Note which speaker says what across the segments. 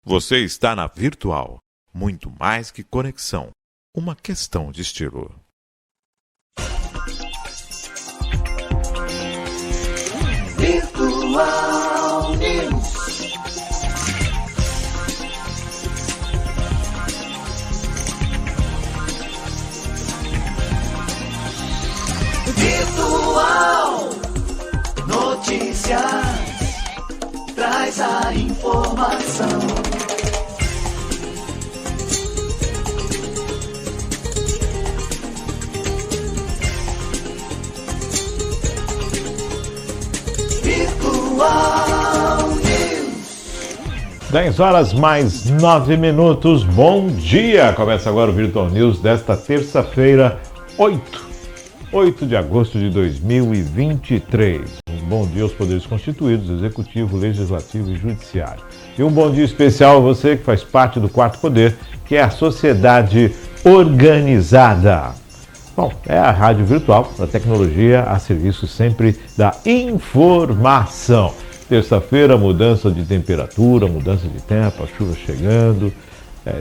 Speaker 1: Você está na Virtual. Muito mais que conexão. Uma questão de estilo.
Speaker 2: Virtual News. Virtual Notícias. Traz a informação. Virtual News.
Speaker 3: 10 horas mais 9 minutos. Bom dia! Começa agora o Virtual News desta terça-feira, 8 de agosto de 2023. Um bom dia aos poderes constituídos, executivo, legislativo e judiciário. E um bom dia especial a você que faz parte do quarto poder, que é a sociedade organizada. Bom, é a rádio virtual da tecnologia a serviço sempre da informação. Terça-feira, mudança de temperatura, mudança de tempo, a chuva chegando.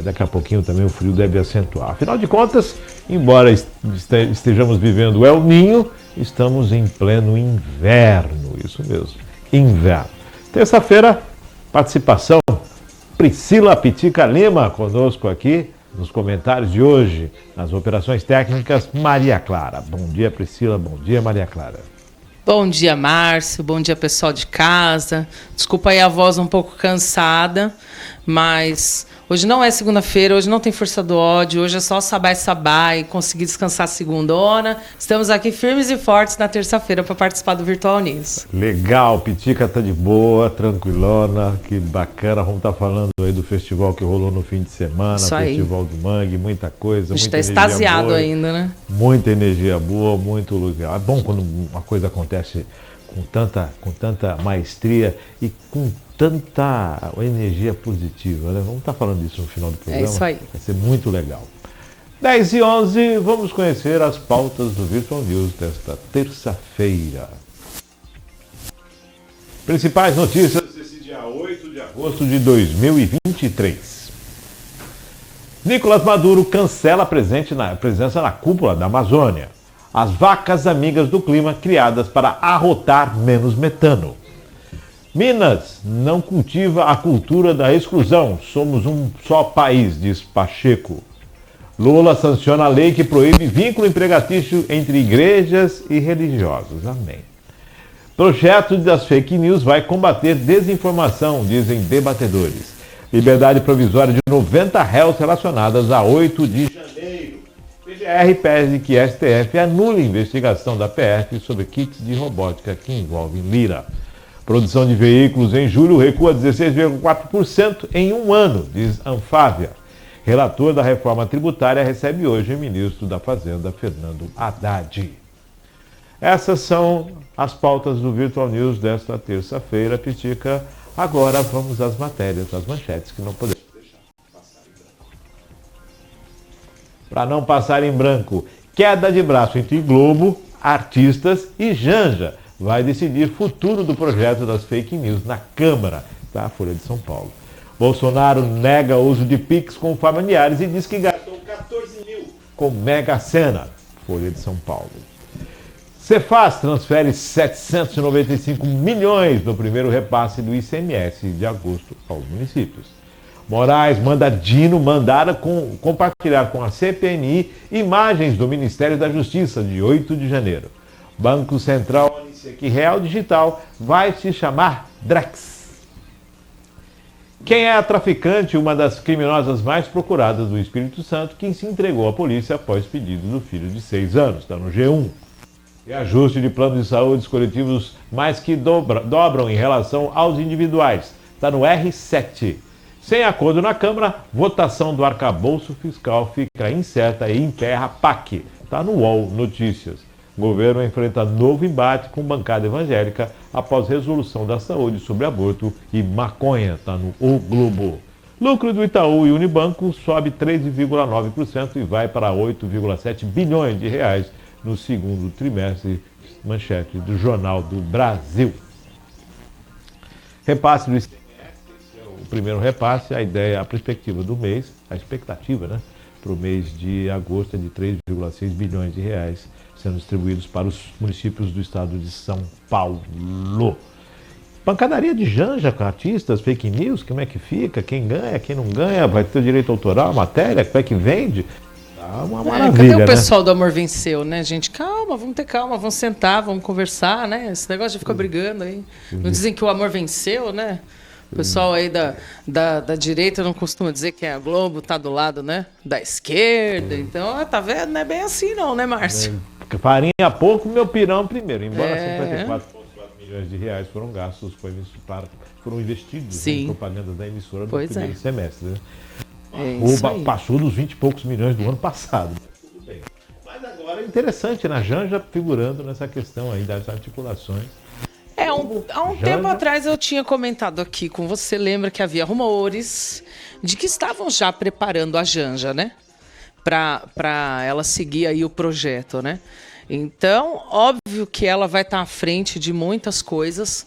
Speaker 3: Daqui a pouquinho também o frio deve acentuar. Afinal de contas, embora estejamos vivendo o El Ninho, estamos em pleno inverno. Isso mesmo, inverno. Terça-feira, participação Priscila Pitica Lima conosco aqui. Nos comentários de hoje, nas operações técnicas, Maria Clara. Bom dia, Priscila. Bom dia, Maria Clara.
Speaker 4: Bom dia, Márcio. Bom dia, pessoal de casa. Desculpa aí a voz um pouco cansada, mas hoje não é segunda-feira, hoje não tem força do ódio, hoje é só sabá e conseguir descansar a segundona. Estamos aqui firmes e fortes na terça-feira para participar do Virtual News.
Speaker 3: Legal, Pitica tá de boa, tranquilona, que bacana. Vamos estar falando aí do festival que rolou no fim de semana,
Speaker 4: isso aí.
Speaker 3: Festival do Mangue, muita coisa.
Speaker 4: A gente está extasiado boa, ainda, né?
Speaker 3: Muita energia boa, muito legal. É bom quando uma coisa acontece com tanta maestria e com tanta energia positiva, né? Vamos estar falando disso no final do programa.
Speaker 4: É isso aí.
Speaker 3: Vai ser muito legal. 10h11, vamos conhecer as pautas do Virtual News desta terça-feira. Principais notícias desse dia 8 de agosto de 2023. Nicolás Maduro cancela a presença na cúpula da Amazônia. As vacas amigas do clima criadas para arrotar menos metano. Minas não cultiva a cultura da exclusão. Somos um só país, diz Pacheco. Lula sanciona a lei que proíbe vínculo empregatício entre igrejas e religiosos. Amém. Projeto das fake news vai combater desinformação, dizem debatedores. Liberdade provisória de 90 réus relacionadas a 8 de janeiro. PGR pede que a STF anule a investigação da PF sobre kits de robótica que envolvem Lira. Produção de veículos em julho recua 16,4% em um ano, diz Anfávia. Relator da reforma tributária recebe hoje o ministro da Fazenda, Fernando Haddad. Essas são as pautas do Virtual News desta terça-feira, Pitica. Agora vamos às matérias, às manchetes que não podemos deixar passar em branco. Para não passar em branco, queda de braço entre Globo, artistas e Janja vai decidir futuro do projeto das fake news na Câmara, da Folha de São Paulo. Bolsonaro nega o uso de Pix com familiares e diz que gastou 14 mil com Mega Sena, Folha de São Paulo. Cefaz transfere 795 milhões no primeiro repasse do ICMS de agosto aos municípios. Moraes manda Dino compartilhar com a CPMI imagens do Ministério da Justiça de 8 de janeiro. Banco Central anuncia que Real Digital vai se chamar Drex. Quem é a traficante, uma das criminosas mais procuradas do Espírito Santo, que se entregou à polícia após pedido do filho de 6 anos, está no G1. Reajuste de planos de saúde coletivos mais que dobram em relação aos individuais, está no R7. Sem acordo na Câmara, votação do arcabouço fiscal fica incerta e emperra PAC, está no UOL Notícias. O governo enfrenta novo embate com bancada evangélica após resolução da saúde sobre aborto e maconha, está no O Globo. Lucro do Itaú e Unibanco sobe 13,9% e vai para 8,7 bilhões de reais no segundo trimestre, manchete do Jornal do Brasil. Repasse do ICMS, esse é o primeiro repasse, a perspectiva do mês, a expectativa, né, para o mês de agosto é de 3,6 bilhões de reais sendo distribuídos para os municípios do estado de São Paulo. Pancadaria de Janja com artistas, fake news, como é que fica? Quem ganha, quem não ganha? Vai ter direito autoral, matéria? Como é que vende? Tá uma maravilha,
Speaker 4: cadê o pessoal
Speaker 3: né?
Speaker 4: do Amor Venceu, né, gente? Calma, vamos ter calma, vamos sentar, vamos conversar, né? Esse negócio de ficar brigando aí. Não dizem que o amor venceu, né? O pessoal aí da direita não costuma dizer que a Globo tá do lado, né, da esquerda. Então, tá vendo? Não é bem assim não, né, Márcio?
Speaker 3: Farinha pouco, meu pirão primeiro. Embora 54,4 milhões de reais foram gastos, foram investidos em propaganda da emissora no primeiro semestre. Né? Passou dos 20 e poucos milhões do ano passado. Tudo bem. Mas agora é interessante, né? A Janja figurando nessa questão aí das articulações.
Speaker 4: Há um tempo atrás eu tinha comentado aqui com você, lembra que havia rumores de que estavam já preparando a Janja, né? Para ela seguir aí o projeto, né? Então, óbvio que ela vai estar à frente de muitas coisas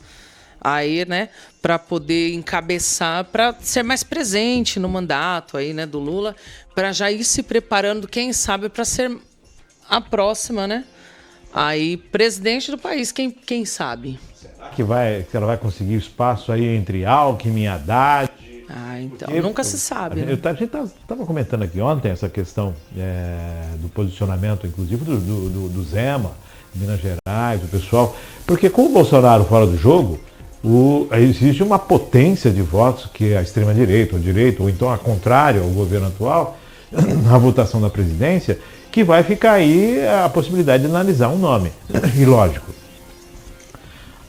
Speaker 4: aí, né? Para poder encabeçar, para ser mais presente no mandato aí, né? Do Lula, para já ir se preparando, quem sabe, para ser a próxima, né? Aí, presidente do país, quem sabe?
Speaker 3: Será que ela vai conseguir espaço aí entre Alckmin e Haddad?
Speaker 4: Então, nunca se sabe. Né?
Speaker 3: A gente estava comentando aqui ontem essa questão do posicionamento, inclusive, do Zema, de Minas Gerais, do pessoal. Porque com o Bolsonaro fora do jogo, existe uma potência de votos que a extrema-direita, ou então a contrária ao governo atual, na votação da presidência, que vai ficar aí a possibilidade de analisar um nome. E lógico,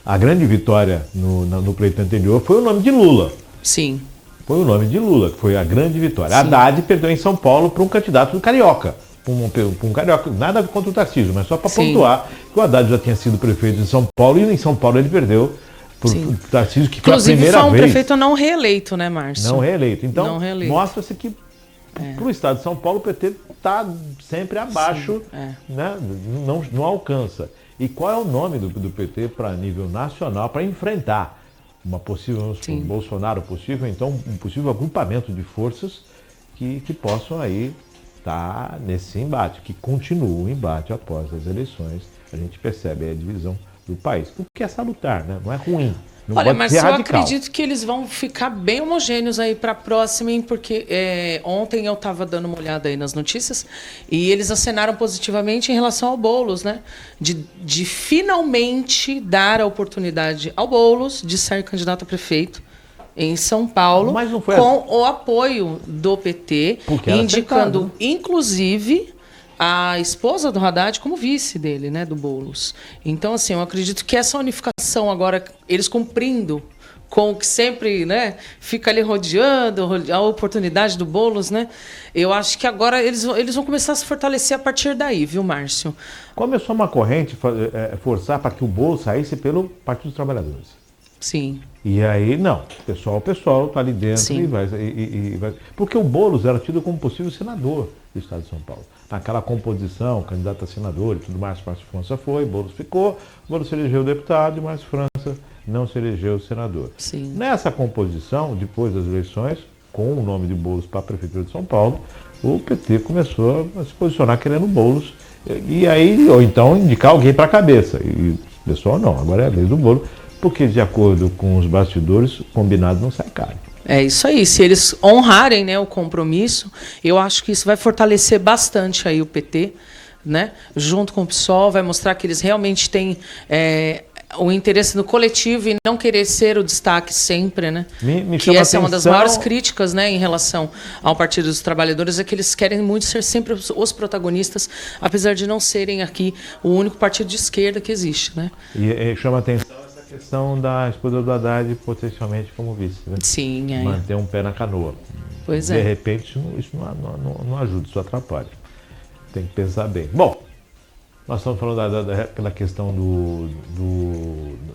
Speaker 3: a grande vitória no pleito anterior foi o nome de Lula.
Speaker 4: Sim.
Speaker 3: Foi o nome de Lula, que foi a grande vitória. Sim. Haddad perdeu em São Paulo para um candidato do Carioca. Um carioca, nada contra o Tarcísio, mas só para pontuar que o Haddad já tinha sido prefeito de São Paulo e em São Paulo ele perdeu para o Tarcísio, que
Speaker 4: inclusive,
Speaker 3: foi a primeira vez.
Speaker 4: Inclusive foi um prefeito não reeleito, né, Márcio?
Speaker 3: Não reeleito. Então, mostra-se que para o estado de São Paulo o PT está sempre abaixo, né? Não alcança. E qual é o nome do PT para nível nacional para enfrentar uma possível, um Bolsonaro possível, então um possível agrupamento de forças que possam aí estar nesse embate, que continua o embate após as eleições. A gente percebe a divisão do país, o que é salutar, né? Não é ruim. Não
Speaker 4: Olha,
Speaker 3: pode
Speaker 4: mas
Speaker 3: ser
Speaker 4: eu
Speaker 3: radical.
Speaker 4: acredito que eles vão ficar bem homogêneos aí para a próxima, hein? Porque ontem eu estava dando uma olhada aí nas notícias e eles acenaram positivamente em relação ao Boulos, né? De finalmente dar a oportunidade ao Boulos de ser candidato a prefeito em São Paulo,
Speaker 3: Mas não foi
Speaker 4: com o apoio do PT, indicando,
Speaker 3: né?
Speaker 4: inclusive, a esposa do Haddad como vice dele, né, do Boulos. Então, assim, eu acredito que essa unificação agora, eles cumprindo com o que sempre, né, fica ali rodeando, a oportunidade do Boulos, né, eu acho que agora eles vão começar a se fortalecer a partir daí, viu, Márcio?
Speaker 3: Começou uma corrente forçar para que o Boulos saísse pelo Partido dos Trabalhadores.
Speaker 4: Sim.
Speaker 3: E aí, não, o pessoal está ali dentro e vai. Porque o Boulos era tido como possível senador do estado de São Paulo. Naquela composição, candidato a senador e tudo mais, Márcio França foi, Boulos ficou, Boulos se elegeu deputado e Márcio França não se elegeu senador.
Speaker 4: Sim.
Speaker 3: Nessa composição, depois das eleições, com o nome de Boulos para a Prefeitura de São Paulo, o PT começou a se posicionar querendo Boulos, e aí, ou então indicar alguém para a cabeça. E o pessoal não, agora é a vez do Boulos, porque de acordo com os bastidores, combinado não sai caro.
Speaker 4: É isso aí, se eles honrarem, né, o compromisso, eu acho que isso vai fortalecer bastante aí o PT, né, junto com o PSOL, vai mostrar que eles realmente têm o interesse no coletivo e não querer ser o destaque sempre, né? Que essa é uma das maiores críticas, né, em relação ao Partido dos Trabalhadores, é que eles querem muito ser sempre os protagonistas, apesar de não serem aqui o único partido de esquerda que existe, né?
Speaker 3: E chama atenção a questão da esposa do Haddad potencialmente como vice. Né?
Speaker 4: Sim, é.
Speaker 3: Manter um pé na canoa.
Speaker 4: Pois
Speaker 3: de repente, isso não ajuda, isso atrapalha. Tem que pensar bem. Bom, nós estamos falando da questão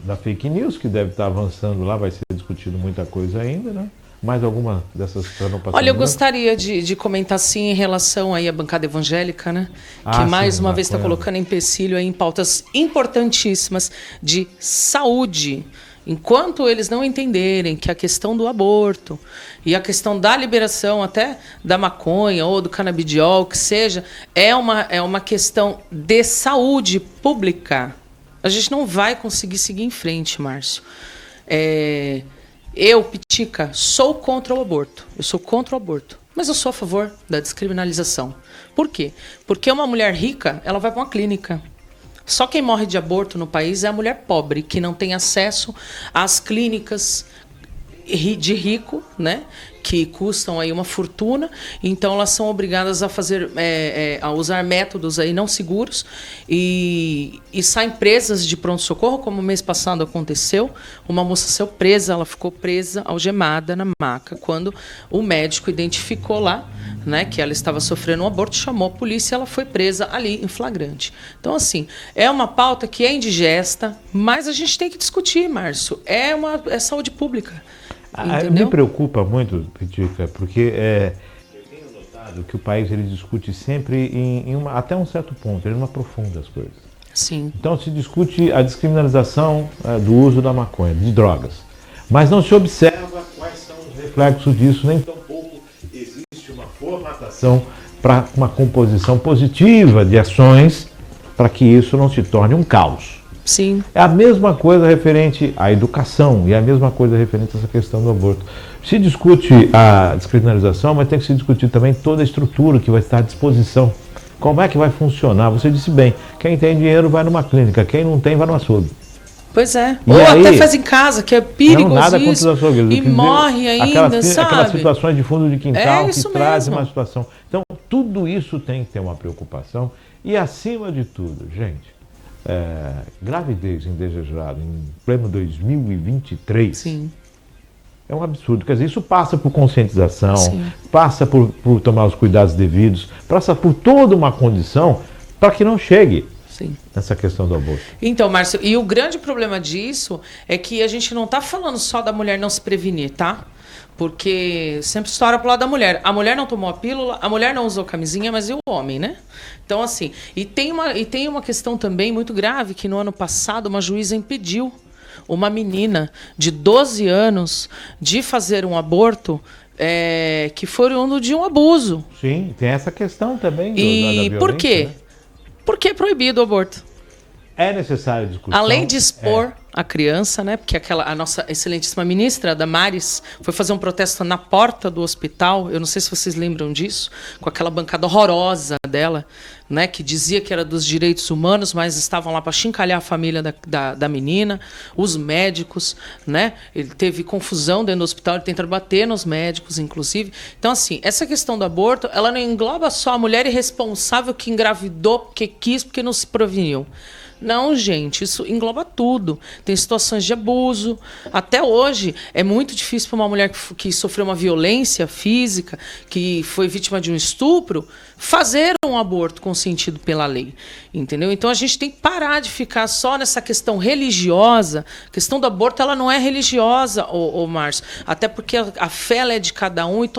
Speaker 3: da fake news, que deve estar avançando lá, vai ser discutido muita coisa ainda, né? Mais alguma dessas para não passar?
Speaker 4: Olha, eu gostaria de comentar sim em relação aí à bancada evangélica, né? Que mais uma vez está colocando empecilho aí em pautas importantíssimas de saúde Enquanto eles não entenderem que a questão do aborto e a questão da liberação até da maconha ou do canabidiol, que seja, é uma questão de saúde pública, a gente não vai conseguir seguir em frente, Márcio. Eu, Pitica, sou contra o aborto. Eu sou contra o aborto. Mas eu sou a favor da descriminalização. Por quê? Porque uma mulher rica, ela vai para uma clínica. Só quem morre de aborto no país é a mulher pobre, que não tem acesso às clínicas de rico, né? Que custam aí uma fortuna, então elas são obrigadas a fazer, a usar métodos aí não seguros e saem presas de pronto-socorro, como o mês passado aconteceu. Uma moça saiu presa, ela ficou presa, algemada na maca, quando o médico identificou lá, né, que ela estava sofrendo um aborto, chamou a polícia e ela foi presa ali em flagrante. Então, assim, é uma pauta que é indigesta, mas a gente tem que discutir, Márcio. É saúde pública.
Speaker 3: Me preocupa muito, Pitica, porque eu tenho notado que o país ele discute sempre até um certo ponto, ele não aprofunda as coisas.
Speaker 4: Sim.
Speaker 3: Então se discute a descriminalização do uso da maconha, de drogas, mas não se observa quais são os reflexos disso, nem tampouco existe uma formatação para uma composição positiva de ações para que isso não se torne um caos.
Speaker 4: Sim.
Speaker 3: É a mesma coisa referente à educação e a mesma coisa referente a essa questão do aborto. Se discute a descriminalização, mas tem que se discutir também toda a estrutura que vai estar à disposição. Como é que vai funcionar? Você disse bem, quem tem dinheiro vai numa clínica, quem não tem vai no açougue.
Speaker 4: Pois é.
Speaker 3: E
Speaker 4: ou
Speaker 3: aí,
Speaker 4: até faz em casa, que é perigoso
Speaker 3: não, nada
Speaker 4: isso,
Speaker 3: contra os açougueiros.
Speaker 4: e morre ainda, sabe?
Speaker 3: Aquelas situações de fundo de quintal que trazem
Speaker 4: mesmo.
Speaker 3: uma situação. Então, tudo isso tem que ter uma preocupação. E, acima de tudo, gente, gravidez indesejada em pleno 2023
Speaker 4: Sim.
Speaker 3: é um absurdo. Quer dizer, isso passa por conscientização,
Speaker 4: Sim.
Speaker 3: passa por tomar os cuidados devidos, passa por toda uma condição para que não chegue
Speaker 4: Sim.
Speaker 3: nessa questão do aborto.
Speaker 4: Então, Márcio, e o grande problema disso é que a gente não está falando só da mulher não se prevenir, tá? Porque sempre estoura pro lado da mulher. A mulher não tomou a pílula, a mulher não usou camisinha, mas e o homem, né? Então, assim, e tem uma questão também muito grave, que no ano passado uma juíza impediu uma menina de 12 anos de fazer um aborto que foi oriundo de um abuso.
Speaker 3: Sim, tem essa questão também.
Speaker 4: E
Speaker 3: da
Speaker 4: por quê?
Speaker 3: né?
Speaker 4: Porque é proibido o aborto.
Speaker 3: É necessário discussão.
Speaker 4: Além de expor a criança, né? Porque a nossa excelentíssima ministra, Damares, foi fazer um protesto na porta do hospital. Eu não sei se vocês lembram disso, com aquela bancada horrorosa dela, né? Que dizia que era dos direitos humanos, mas estavam lá para chincalhar a família da menina, os médicos, né? Ele teve confusão dentro do hospital, ele tentando bater nos médicos, inclusive. Então, assim, essa questão do aborto, ela não engloba só a mulher irresponsável que engravidou porque quis, porque não se preveniu. Não, gente, isso engloba tudo. Tem situações de abuso. Até hoje, é muito difícil para uma mulher que sofreu uma violência física, que foi vítima de um estupro, fazer um aborto consentido pela lei. Entendeu? Então, a gente tem que parar de ficar só nessa questão religiosa. A questão do aborto, ela não é religiosa, ô Márcio. Até porque a fé ela é de cada um e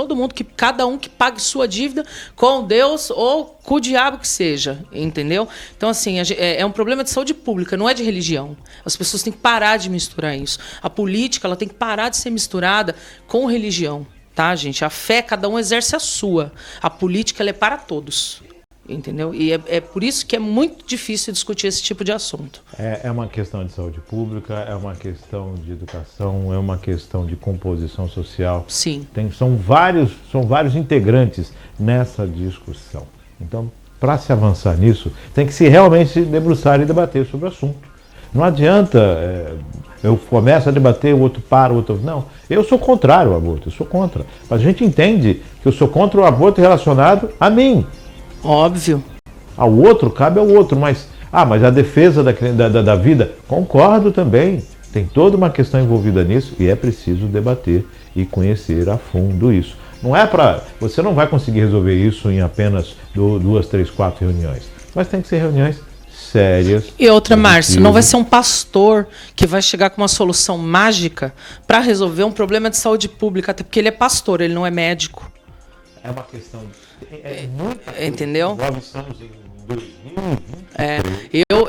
Speaker 4: cada um que pague sua dívida com Deus ou com o diabo que seja. Entendeu? Então, assim, é um problema de saúde pública, não é de religião. As pessoas têm que parar de misturar isso. A política ela tem que parar de ser misturada com religião, tá, gente? A fé, cada um exerce a sua. A política ela é para todos, entendeu? E é por isso que é muito difícil discutir esse tipo de assunto.
Speaker 3: É uma questão de saúde pública, é uma questão de educação, é uma questão de composição social.
Speaker 4: Sim.
Speaker 3: São vários integrantes nessa discussão. Então, para se avançar nisso, tem que se realmente se debruçar e debater sobre o assunto. Não adianta eu começo a debater, o outro para, o outro... Não, eu sou contrário ao aborto, eu sou contra. Mas a gente entende que eu sou contra o aborto relacionado a mim.
Speaker 4: Óbvio.
Speaker 3: Ao outro, cabe ao outro, mas a defesa da vida, concordo também. Tem toda uma questão envolvida nisso e é preciso debater e conhecer a fundo isso. Não é você não vai conseguir resolver isso em apenas 2, 3, 4 reuniões. Mas tem que ser reuniões sérias.
Speaker 4: E outra, Márcio, não vai ser um pastor que vai chegar com uma solução mágica para resolver um problema de saúde pública, até porque ele é pastor, ele não é médico.
Speaker 3: É uma questão...
Speaker 4: Entendeu?
Speaker 3: Nós estamos em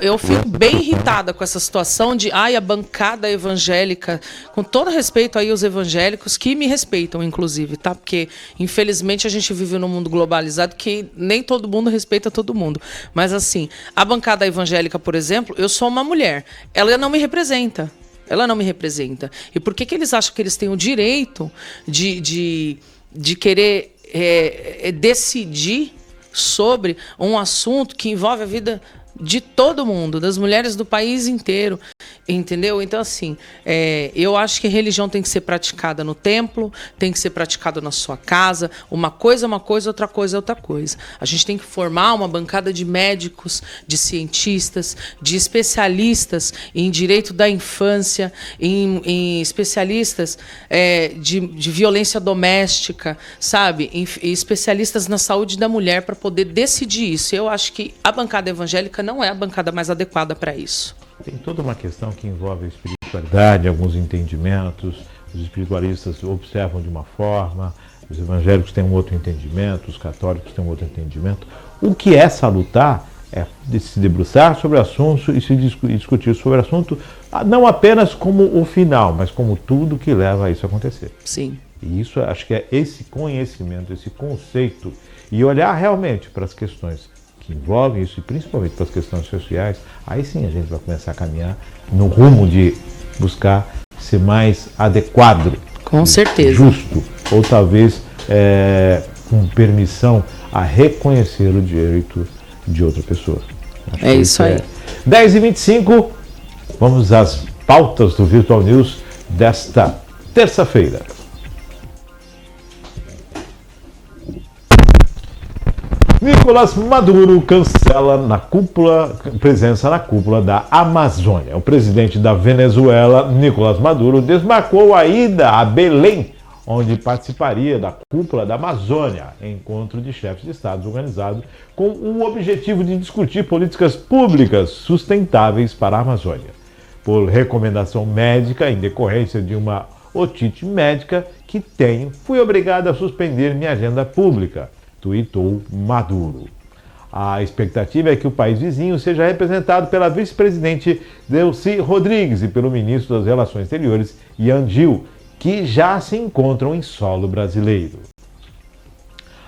Speaker 4: Eu fico bem irritada com essa situação de a bancada evangélica, com todo respeito aí aos evangélicos, que me respeitam, inclusive, tá? Porque, infelizmente, a gente vive num mundo globalizado que nem todo mundo respeita todo mundo. Mas, assim, a bancada evangélica, por exemplo, eu sou uma mulher. Ela não me representa. Ela não me representa. E por que eles acham que eles têm o direito de querer decidir sobre um assunto que envolve a vida de todo mundo, das mulheres do país inteiro, entendeu? Então, assim, eu acho que a religião tem que ser praticada no templo, tem que ser praticada na sua casa. Uma coisa é uma coisa, outra coisa é outra coisa. A gente tem que formar uma bancada de médicos, de cientistas, de especialistas em direito da infância, em especialistas de violência doméstica, sabe? Em especialistas na saúde da mulher para poder decidir isso. Eu acho que a bancada evangélica não é a bancada mais adequada para isso.
Speaker 3: Tem toda uma questão que envolve a espiritualidade, alguns entendimentos. Os espiritualistas observam de uma forma, os evangélicos têm um outro entendimento, os católicos têm um outro entendimento. O que é salutar é de se debruçar sobre o assunto e se discutir sobre o assunto, não apenas como o final, mas como tudo que leva a isso acontecer.
Speaker 4: Sim.
Speaker 3: E isso, acho que é esse conhecimento, esse conceito, e olhar realmente para as questões que envolvem isso, e principalmente para as questões sociais, aí sim a gente vai começar a caminhar no rumo de buscar ser mais adequado.
Speaker 4: Com certeza.
Speaker 3: Justo, ou talvez com permissão a reconhecer o direito de outra pessoa. Acho
Speaker 4: é isso aí.
Speaker 3: 10h25, vamos às pautas do Virtual News desta terça-feira. Nicolás Maduro cancela presença na cúpula da Amazônia. O presidente da Venezuela, Nicolás Maduro, desmarcou a ida a Belém, onde participaria da cúpula da Amazônia, encontro de chefes de estados organizado com o objetivo de discutir políticas públicas sustentáveis para a Amazônia. Por recomendação médica, em decorrência de uma otite médica que tenho, fui obrigado a suspender minha agenda pública, tuitou Maduro. A expectativa é que o país vizinho seja representado pela vice-presidente Delcy Rodrigues e pelo ministro das Relações Exteriores, Yan Gil, que já se encontram em solo brasileiro.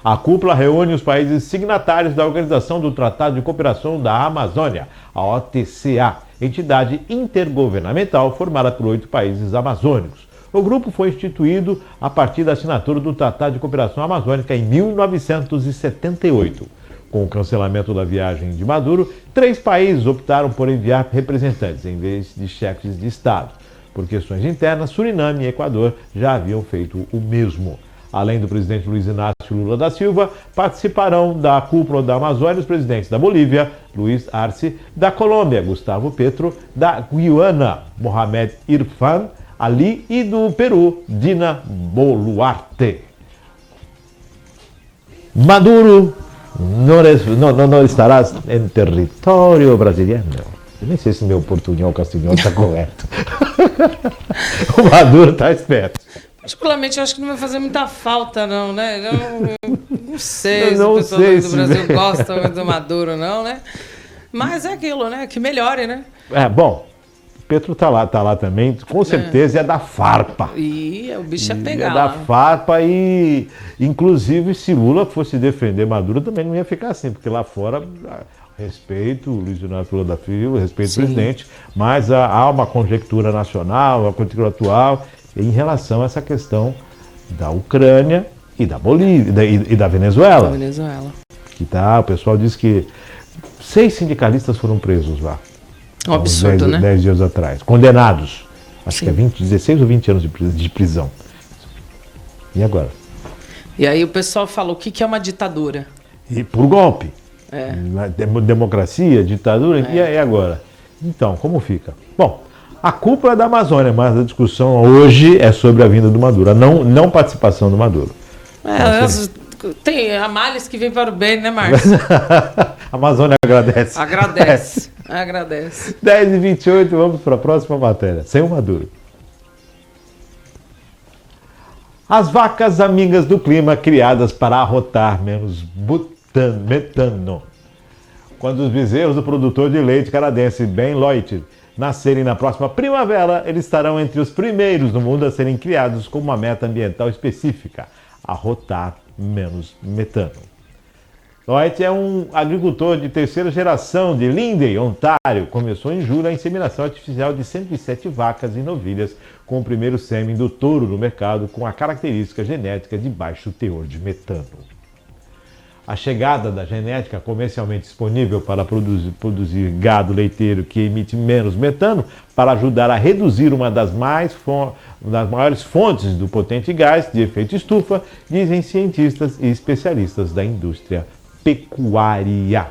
Speaker 3: A cúpula reúne os países signatários da Organização do Tratado de Cooperação da Amazônia, a OTCA, entidade intergovernamental formada por 8 países amazônicos. O grupo foi instituído a partir da assinatura do Tratado de Cooperação Amazônica em 1978. Com o cancelamento da viagem de Maduro, 3 países optaram por enviar representantes, em vez de chefes de Estado. Por questões internas, Suriname e Equador já haviam feito o mesmo. Além do presidente Luiz Inácio Lula da Silva, participarão da cúpula da Amazônia os presidentes da Bolívia, Luiz Arce, da Colômbia, Gustavo Petro, da Guiana, Mohamed Irfan Ali, e do Peru, Dina Boluarte. Maduro não estará em território brasileiro. Eu nem sei se meu portunhol castelhano está correto. O Maduro está esperto.
Speaker 4: Particularmente, eu acho que não vai fazer muita falta, não, né? Eu não sei
Speaker 3: se o
Speaker 4: pessoal do Brasil gosta muito do Maduro, não, né? Mas é aquilo, né? Que melhore, né?
Speaker 3: Bom. Petro tá lá também, com certeza é da farpa.
Speaker 4: E o bicho é pegar.
Speaker 3: É da farpa e, inclusive, se Lula fosse defender Maduro, também não ia ficar assim, porque lá fora, respeito o Luiz Inácio Lula da Silva, respeito o presidente, mas há uma conjectura nacional, uma conjectura atual, em relação a essa questão da Ucrânia e da Bolívia e da Venezuela. Que o pessoal diz que 6 sindicalistas foram presos lá.
Speaker 4: Um absurdo,
Speaker 3: 10 dias atrás. Condenados. Acho que é 16 ou 20 anos de prisão. E agora?
Speaker 4: E aí o pessoal fala, o que é uma ditadura?
Speaker 3: E por golpe. Democracia, ditadura, e agora? Então, como fica? Bom, a cúpula da Amazônia, mas a discussão hoje é sobre a vinda do Maduro, a não participação do Maduro.
Speaker 4: Tem a males que vem para o bem, né, Márcio?
Speaker 3: A Amazônia agradece.
Speaker 4: Agradece.
Speaker 3: 10h28, vamos para a próxima matéria. Sem o Maduro. As vacas amigas do clima criadas para arrotar menos metano. Quando os bezerros do produtor de leite canadense Ben Lloyd nascerem na próxima primavera, eles estarão entre os primeiros no mundo a serem criados com uma meta ambiental específica, arrotar menos metano. Lloyd é um agricultor de terceira geração de Lindley, Ontário. Começou em julho a inseminação artificial de 107 vacas e novilhas com o primeiro sêmen do touro no mercado com a característica genética de baixo teor de metano. A chegada da genética comercialmente disponível para produzir gado leiteiro que emite menos metano para ajudar a reduzir uma das maiores fontes do potente gás de efeito estufa, dizem cientistas e especialistas da indústria pecuária.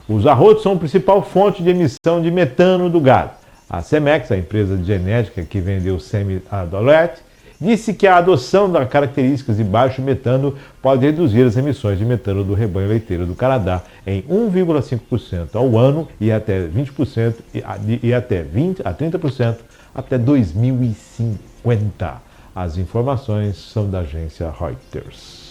Speaker 3: Os arrotos são a principal fonte de emissão de metano do gado. A Cemex, a empresa de genética que vendeu o sêmen a Lloyd, disse que a adoção das características de baixo metano pode reduzir as emissões de metano do rebanho leiteiro do Canadá em 1,5% ao ano e até 20% e até 20 a 30% até 2050. As informações são da agência Reuters.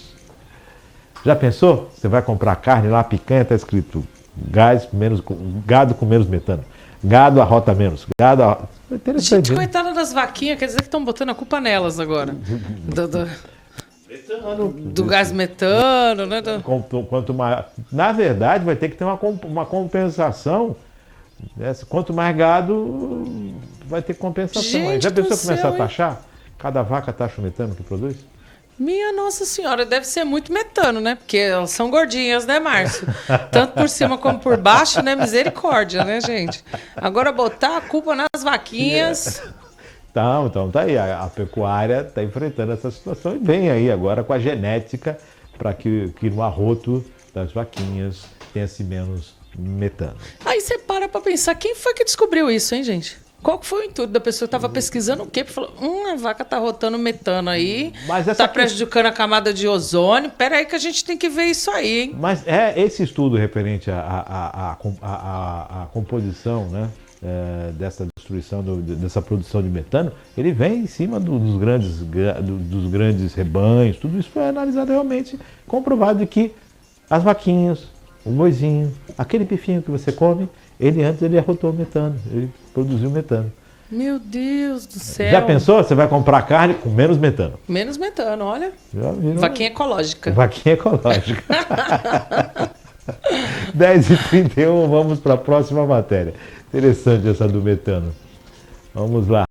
Speaker 3: Já pensou? Você vai comprar carne lá, picanha, está escrito gado com menos metano. Gado arrota menos.
Speaker 4: Gente, coitada das vaquinhas, quer dizer que estão botando a culpa nelas agora. Do gás metano, né?
Speaker 3: Quanto mais, na verdade, vai ter que ter uma compensação. Quanto mais gado, vai ter compensação.
Speaker 4: Gente,
Speaker 3: já pensou
Speaker 4: do
Speaker 3: começar
Speaker 4: céu,
Speaker 3: a taxar? Cada vaca taxa o metano que produz?
Speaker 4: Minha Nossa Senhora, deve ser muito metano, né? Porque elas são gordinhas, né, Márcio? Tanto por cima como por baixo, né? Misericórdia, né, gente? Agora botar a culpa nas vaquinhas.
Speaker 3: Então tá aí. A pecuária está enfrentando essa situação e vem aí agora com a genética para que no arroto das vaquinhas tenha-se menos metano.
Speaker 4: Aí você para pensar, quem foi que descobriu isso, hein, gente? Qual que foi o intuito da pessoa que estava pesquisando o quê? Falou, a vaca está rotando metano aí, está prejudicando a camada de ozônio. Pera aí que a gente tem que ver isso aí, hein?
Speaker 3: Mas esse estudo referente à composição, né, dessa destruição, dessa produção de metano, ele vem em cima dos grandes rebanhos, tudo isso foi analisado realmente, comprovado de que as vaquinhas, o boizinho, aquele bifinho que você come, ele arrotou metano, ele produziu metano.
Speaker 4: Meu Deus do céu.
Speaker 3: Já pensou? Você vai comprar carne com menos metano.
Speaker 4: Menos metano, olha.
Speaker 3: Já viram?
Speaker 4: Vaquinha ecológica.
Speaker 3: Vaquinha ecológica. 10h31, vamos para a próxima matéria. Interessante essa do metano. Vamos lá.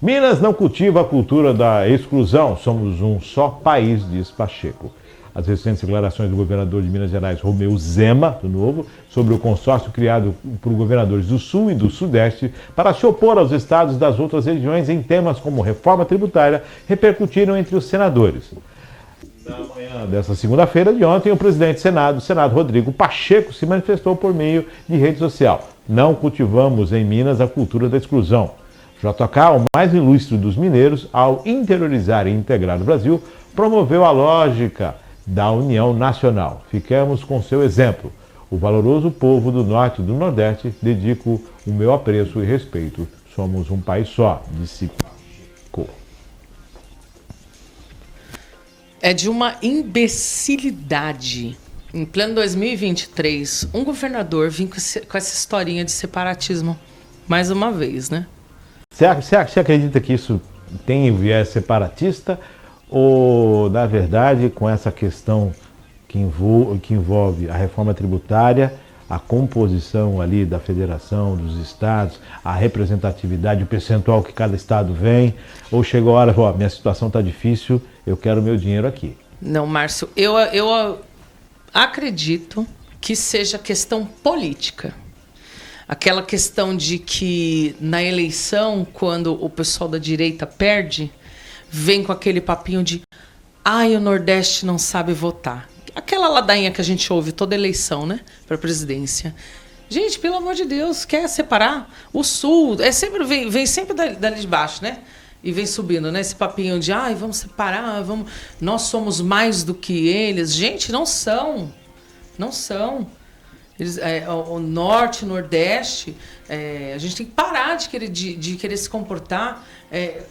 Speaker 3: Minas não cultiva a cultura da exclusão. Somos um só país, diz Pacheco. As recentes declarações do governador de Minas Gerais, Romeu Zema, do Novo, sobre o consórcio criado por governadores do Sul e do Sudeste para se opor aos estados das outras regiões em temas como reforma tributária, repercutiram entre os senadores. Na manhã dessa segunda-feira de ontem, o presidente do Senado, Rodrigo Pacheco, se manifestou por meio de rede social. Não cultivamos em Minas a cultura da exclusão. JK, o mais ilustre dos mineiros, ao interiorizar e integrar o Brasil, promoveu a lógica da união nacional. Fiquemos com seu exemplo. O valoroso povo do Norte e do Nordeste, dedico o meu apreço e respeito. Somos um país só, disse Pacheco.
Speaker 4: É de uma imbecilidade. Em pleno 2023, um governador vir com essa historinha de separatismo mais uma vez, né?
Speaker 3: Você acredita que isso tem viés separatista? Ou, na verdade, com essa questão que envolve a reforma tributária, a composição ali da federação, dos estados, a representatividade, o percentual que cada estado vem, ou chegou a hora, minha situação está difícil, eu quero meu dinheiro aqui?
Speaker 4: Não, Márcio, eu acredito que seja questão política. Aquela questão de que na eleição, quando o pessoal da direita perde, vem com aquele papinho de o Nordeste não sabe votar. Aquela ladainha que a gente ouve toda eleição, né? Para presidência. Gente, pelo amor de Deus, quer separar? O Sul, vem sempre dali de baixo, né? E vem subindo, né? Esse papinho de, vamos separar, nós somos mais do que eles. Gente, não são. Não são. Eles, o Norte, o Nordeste, a gente tem que parar de querer se comportar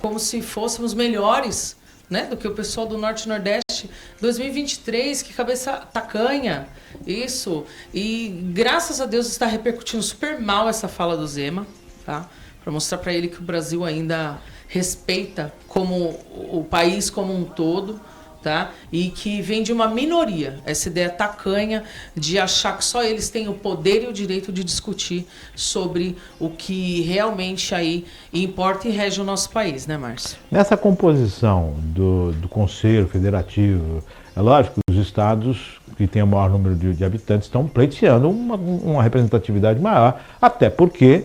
Speaker 4: como se fôssemos melhores, né, do que o pessoal do Norte e Nordeste. 2023, que cabeça tacanha. Isso. E graças a Deus está repercutindo super mal essa fala do Zema, tá? Para mostrar para ele que o Brasil ainda respeita como o país como um todo, tá? E que vem de uma minoria, essa ideia tacanha de achar que só eles têm o poder e o direito de discutir sobre o que realmente aí importa e rege o nosso país, né, Márcio?
Speaker 3: Nessa composição do Conselho Federativo, é lógico que os estados que têm o maior número de habitantes estão pleiteando uma representatividade maior, até porque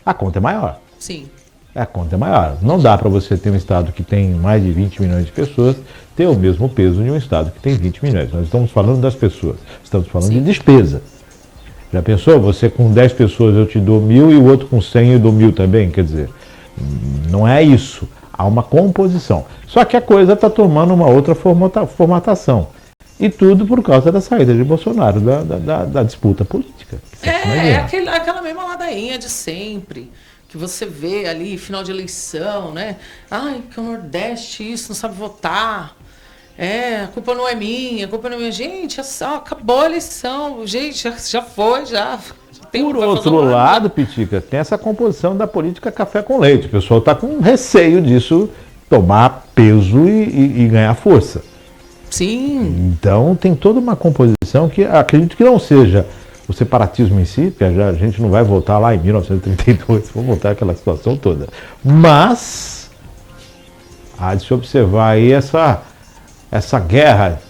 Speaker 3: a conta é maior.
Speaker 4: Sim.
Speaker 3: A conta é maior. Não dá para você ter um estado que tem mais de 20 milhões de pessoas ter o mesmo peso de um estado que tem 20 milhões. Nós estamos falando das pessoas, estamos falando de despesa. Já pensou? Você com 10 pessoas eu te dou 1.000 e o outro com 100 eu dou 1.000 também? Quer dizer, não é isso. Há uma composição. Só que a coisa está tomando uma outra formatação. E tudo por causa da saída de Bolsonaro, da disputa política.
Speaker 4: Aquela mesma ladainha de sempre. Que você vê ali, final de eleição, né? Ai, que o Nordeste isso, não sabe votar. A culpa não é minha, a culpa não é minha. Gente, acabou a eleição. Gente, já foi, já.
Speaker 3: Por outro lado, Pitica, tem essa composição da política café com leite. O pessoal está com receio disso tomar peso e ganhar força.
Speaker 4: Sim.
Speaker 3: Então tem toda uma composição que acredito que não seja o separatismo em si, porque a gente não vai voltar lá em 1932, vamos voltar àquela situação toda. Mas há de se observar aí essa guerra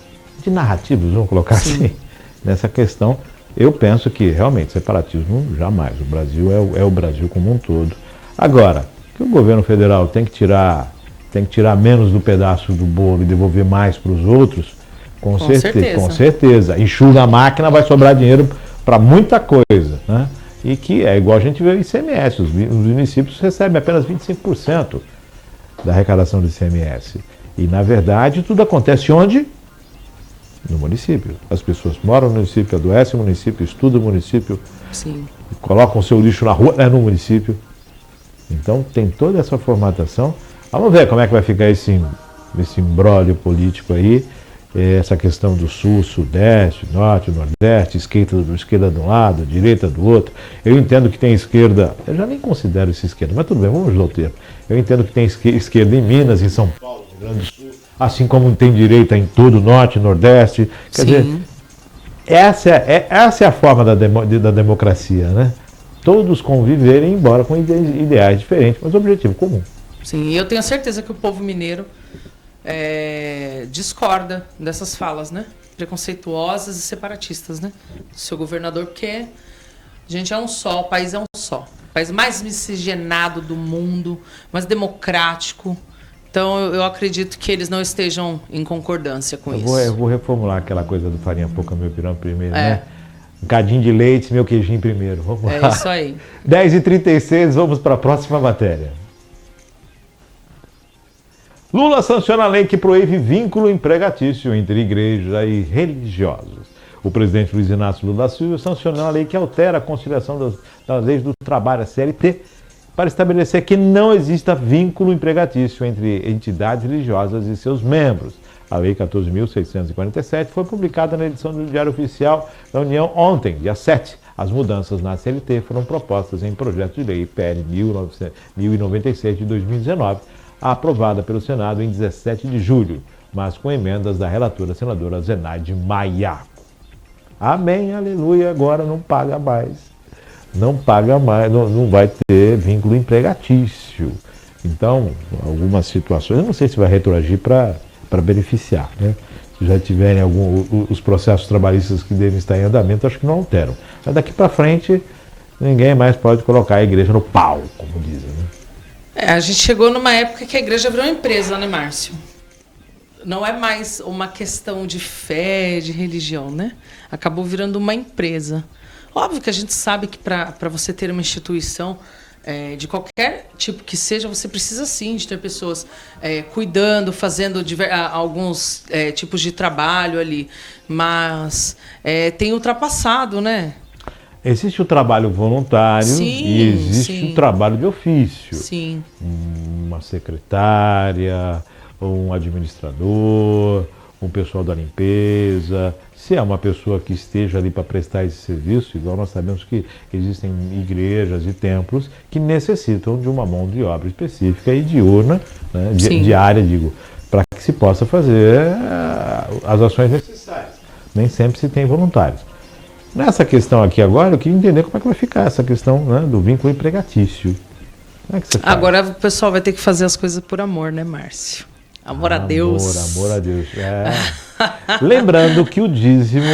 Speaker 3: de narrativas, vamos colocar assim, nessa questão. Eu penso que realmente separatismo jamais. O Brasil é o Brasil como um todo. Agora, que o governo federal tem que tirar menos do pedaço do bolo e devolver mais para os outros, com certeza. Enxuga a máquina, vai sobrar dinheiro para muita coisa, né? E que é igual a gente vê o ICMS, os municípios recebem apenas 25% da arrecadação do ICMS. E, na verdade, tudo acontece onde? No município. As pessoas moram no município, adoecem no município, estudam no município, colocam seu lixo na rua, no município. Então, tem toda essa formatação. Vamos ver como é que vai ficar esse imbróglio político aí. Essa questão do sul, sudeste, norte, nordeste, esquerda de um lado, direita do outro. Eu entendo que tem esquerda, eu já nem considero isso esquerda, mas tudo bem, vamos ao termo. Eu entendo que tem esquerda em Minas, em São Paulo, no Rio Grande do Sul, assim como tem direita em todo o norte, nordeste. Quer dizer, essa é a forma da democracia, né? Todos conviverem, embora com ideais diferentes, mas objetivo comum.
Speaker 4: Sim, eu tenho certeza que o povo mineiro discorda dessas falas, né? Preconceituosas e separatistas, né? Do seu governador, porque a gente é um só, o país é um só. O país mais miscigenado do mundo, mais democrático. Então, eu acredito que eles não estejam em concordância com isso.
Speaker 3: Eu vou reformular aquela coisa do farinha pouca, meu pirão primeiro, né? Um cadinho de leite, meu queijinho primeiro. Vamos lá.
Speaker 4: É isso aí.
Speaker 3: 10h36, vamos para a próxima matéria. Lula sanciona a lei que proíbe vínculo empregatício entre igreja e religiosos. O presidente Luiz Inácio Lula da Silva sancionou a lei que altera a conciliação das leis do trabalho, a CLT, para estabelecer que não exista vínculo empregatício entre entidades religiosas e seus membros. A Lei 14.647 foi publicada na edição do Diário Oficial da União ontem, dia 7. As mudanças na CLT foram propostas em projeto de lei PL 1096 de 2019, aprovada pelo Senado em 17 de julho, mas com emendas da relatora senadora Zenaide Maia. Amém, aleluia, agora não paga mais. Não paga mais, não vai ter vínculo empregatício. Então, algumas situações, eu não sei se vai retroagir para beneficiar, né? Se já tiverem os processos trabalhistas que devem estar em andamento, acho que não alteram. Mas daqui para frente, ninguém mais pode colocar a igreja no pau, como dizem, né?
Speaker 4: A gente chegou numa época que a igreja virou uma empresa, né, Márcio? Não é mais uma questão de fé, de religião, né? Acabou virando uma empresa. Óbvio que a gente sabe que para você ter uma instituição de qualquer tipo que seja, você precisa sim de ter pessoas cuidando, fazendo alguns tipos de trabalho ali. Mas tem ultrapassado, né?
Speaker 3: Existe o trabalho voluntário e existe o trabalho de ofício.
Speaker 4: Sim.
Speaker 3: Uma secretária, um administrador, com o pessoal da limpeza, se é uma pessoa que esteja ali para prestar esse serviço, igual nós sabemos que existem igrejas e templos que necessitam de uma mão de obra específica e diurna, né, diária, para que se possa fazer as ações necessárias. Nem sempre se tem voluntários. Nessa questão aqui agora, eu queria entender como é que vai ficar essa questão, né, do vínculo empregatício. Como é que você faz?
Speaker 4: Agora o pessoal vai ter que fazer as coisas por amor, né, Márcio? Amor a Deus.
Speaker 3: Amor a Deus. Lembrando que o dízimo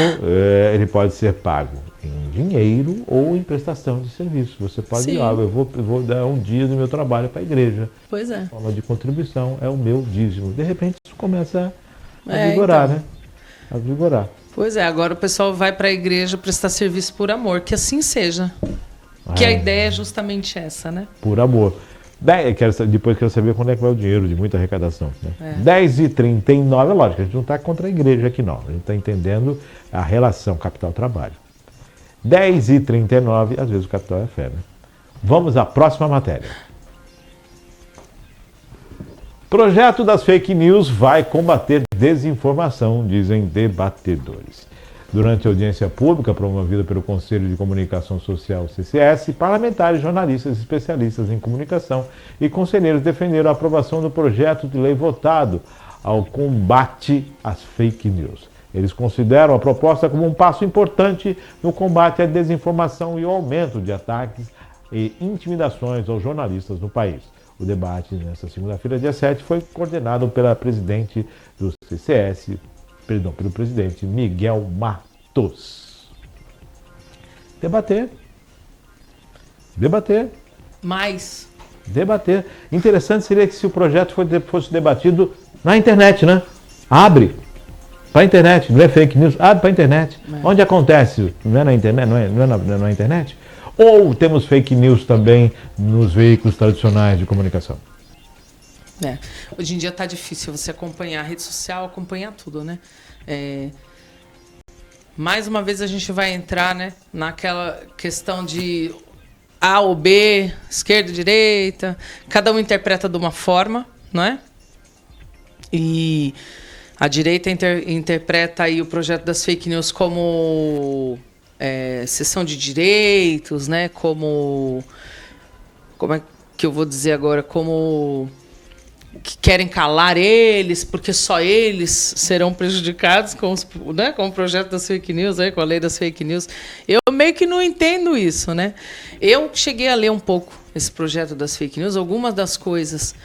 Speaker 3: ele pode ser pago em dinheiro ou em prestação de serviço. Você pode dizer, eu vou dar um dia do meu trabalho para a igreja.
Speaker 4: Pois é.
Speaker 3: A forma de contribuição é o meu dízimo. De repente isso começa a vigorar, então, né? A vigorar.
Speaker 4: Pois é, agora o pessoal vai para a igreja prestar serviço por amor, que assim seja. Que a ideia é justamente essa, né?
Speaker 3: Por amor. Depois quero saber quando é que vai o dinheiro de muita arrecadação. Né? 10h39, é lógico, a gente não está contra a igreja aqui não. A gente está entendendo a relação capital-trabalho. 10h39, às vezes o capital é fé, né? Vamos à próxima matéria. Projeto das fake news vai combater desinformação, dizem debatedores. Durante a audiência pública promovida pelo Conselho de Comunicação Social, CCS, parlamentares, jornalistas, especialistas em comunicação e conselheiros defenderam a aprovação do projeto de lei votado ao combate às fake news. Eles consideram a proposta como um passo importante no combate à desinformação e ao aumento de ataques e intimidações aos jornalistas no país. O debate nesta segunda-feira, dia 7, foi coordenado pela presidente do CCS, pelo presidente Miguel Matos. Debater. Interessante seria que se o projeto fosse debatido na internet, né? Abre para a internet, não é fake news, abre para a internet. Onde acontece? Não é na internet? Não é na internet? Ou temos fake news também nos veículos tradicionais de comunicação?
Speaker 4: Hoje em dia está difícil você acompanhar a rede social, acompanhar tudo, né? Mais uma vez a gente vai entrar, né, naquela questão de A ou B, esquerda e direita, cada um interpreta de uma forma, não é? E a direita interpreta aí o projeto das fake news como cessão de direitos, né? Como é que eu vou dizer agora? Como que querem calar eles, porque só eles serão prejudicados com o projeto das fake news, com a lei das fake news. Eu meio que não entendo isso, né? Eu cheguei a ler um pouco esse projeto das fake news. Algumas das coisas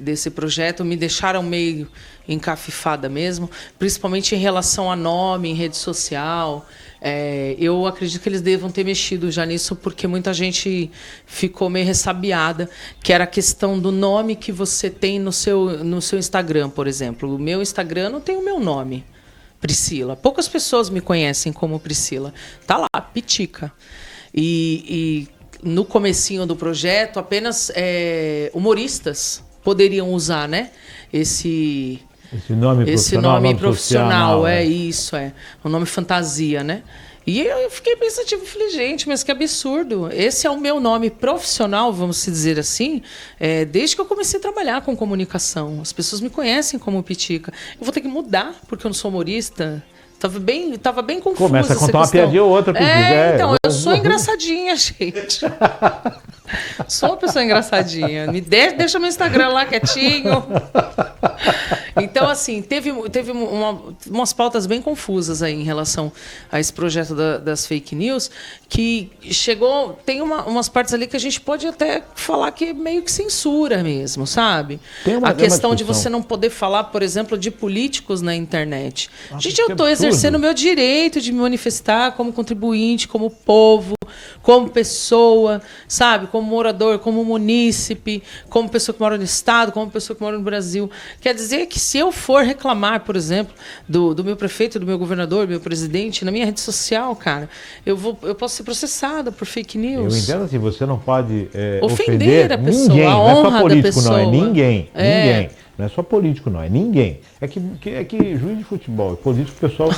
Speaker 4: desse projeto me deixaram meio encafifada mesmo, principalmente em relação a nome em rede social. Eu acredito que eles devam ter mexido já nisso, porque muita gente ficou meio ressabiada, que era a questão do nome que você tem no seu Instagram, por exemplo. O meu Instagram não tem o meu nome, Priscila. Poucas pessoas me conhecem como Priscila. Tá lá, Pitica. E no comecinho do projeto, apenas humoristas poderiam usar, né, esse nome profissional, isso, um nome fantasia, né? E eu fiquei pensativo, falei, gente, mas que absurdo. Esse é o meu nome profissional, vamos dizer assim, desde que eu comecei a trabalhar com comunicação. As pessoas me conhecem como Pitica. Eu vou ter que mudar, porque eu não sou humorista. Tava bem confuso.
Speaker 3: Começa a contar uma piadinha ou outra.
Speaker 4: Então, eu sou engraçadinha, gente. Sou uma pessoa engraçadinha. Deixa meu Instagram lá quietinho. Então, assim, teve umas pautas bem confusas aí em relação a esse projeto das fake news, que chegou... Tem umas partes ali que a gente pode até falar que é meio que censura mesmo, sabe? A questão de você não poder falar, por exemplo, de políticos na internet. Gente, eu estou exercendo o meu direito de me manifestar como contribuinte, como povo, como pessoa, sabe? Como morador, como munícipe, como pessoa que mora no estado, como pessoa que mora no Brasil. Quer dizer que se eu for reclamar, por exemplo, do meu prefeito, do meu governador, do meu presidente, na minha rede social, cara, eu posso ser processada por fake news.
Speaker 3: Eu entendo assim, você não pode
Speaker 4: ofender a pessoa,
Speaker 3: ninguém,
Speaker 4: a honra não é só político, da pessoa.
Speaker 3: Não, é ninguém. Não é só político, não, é ninguém. É que juiz de futebol, político, o pessoal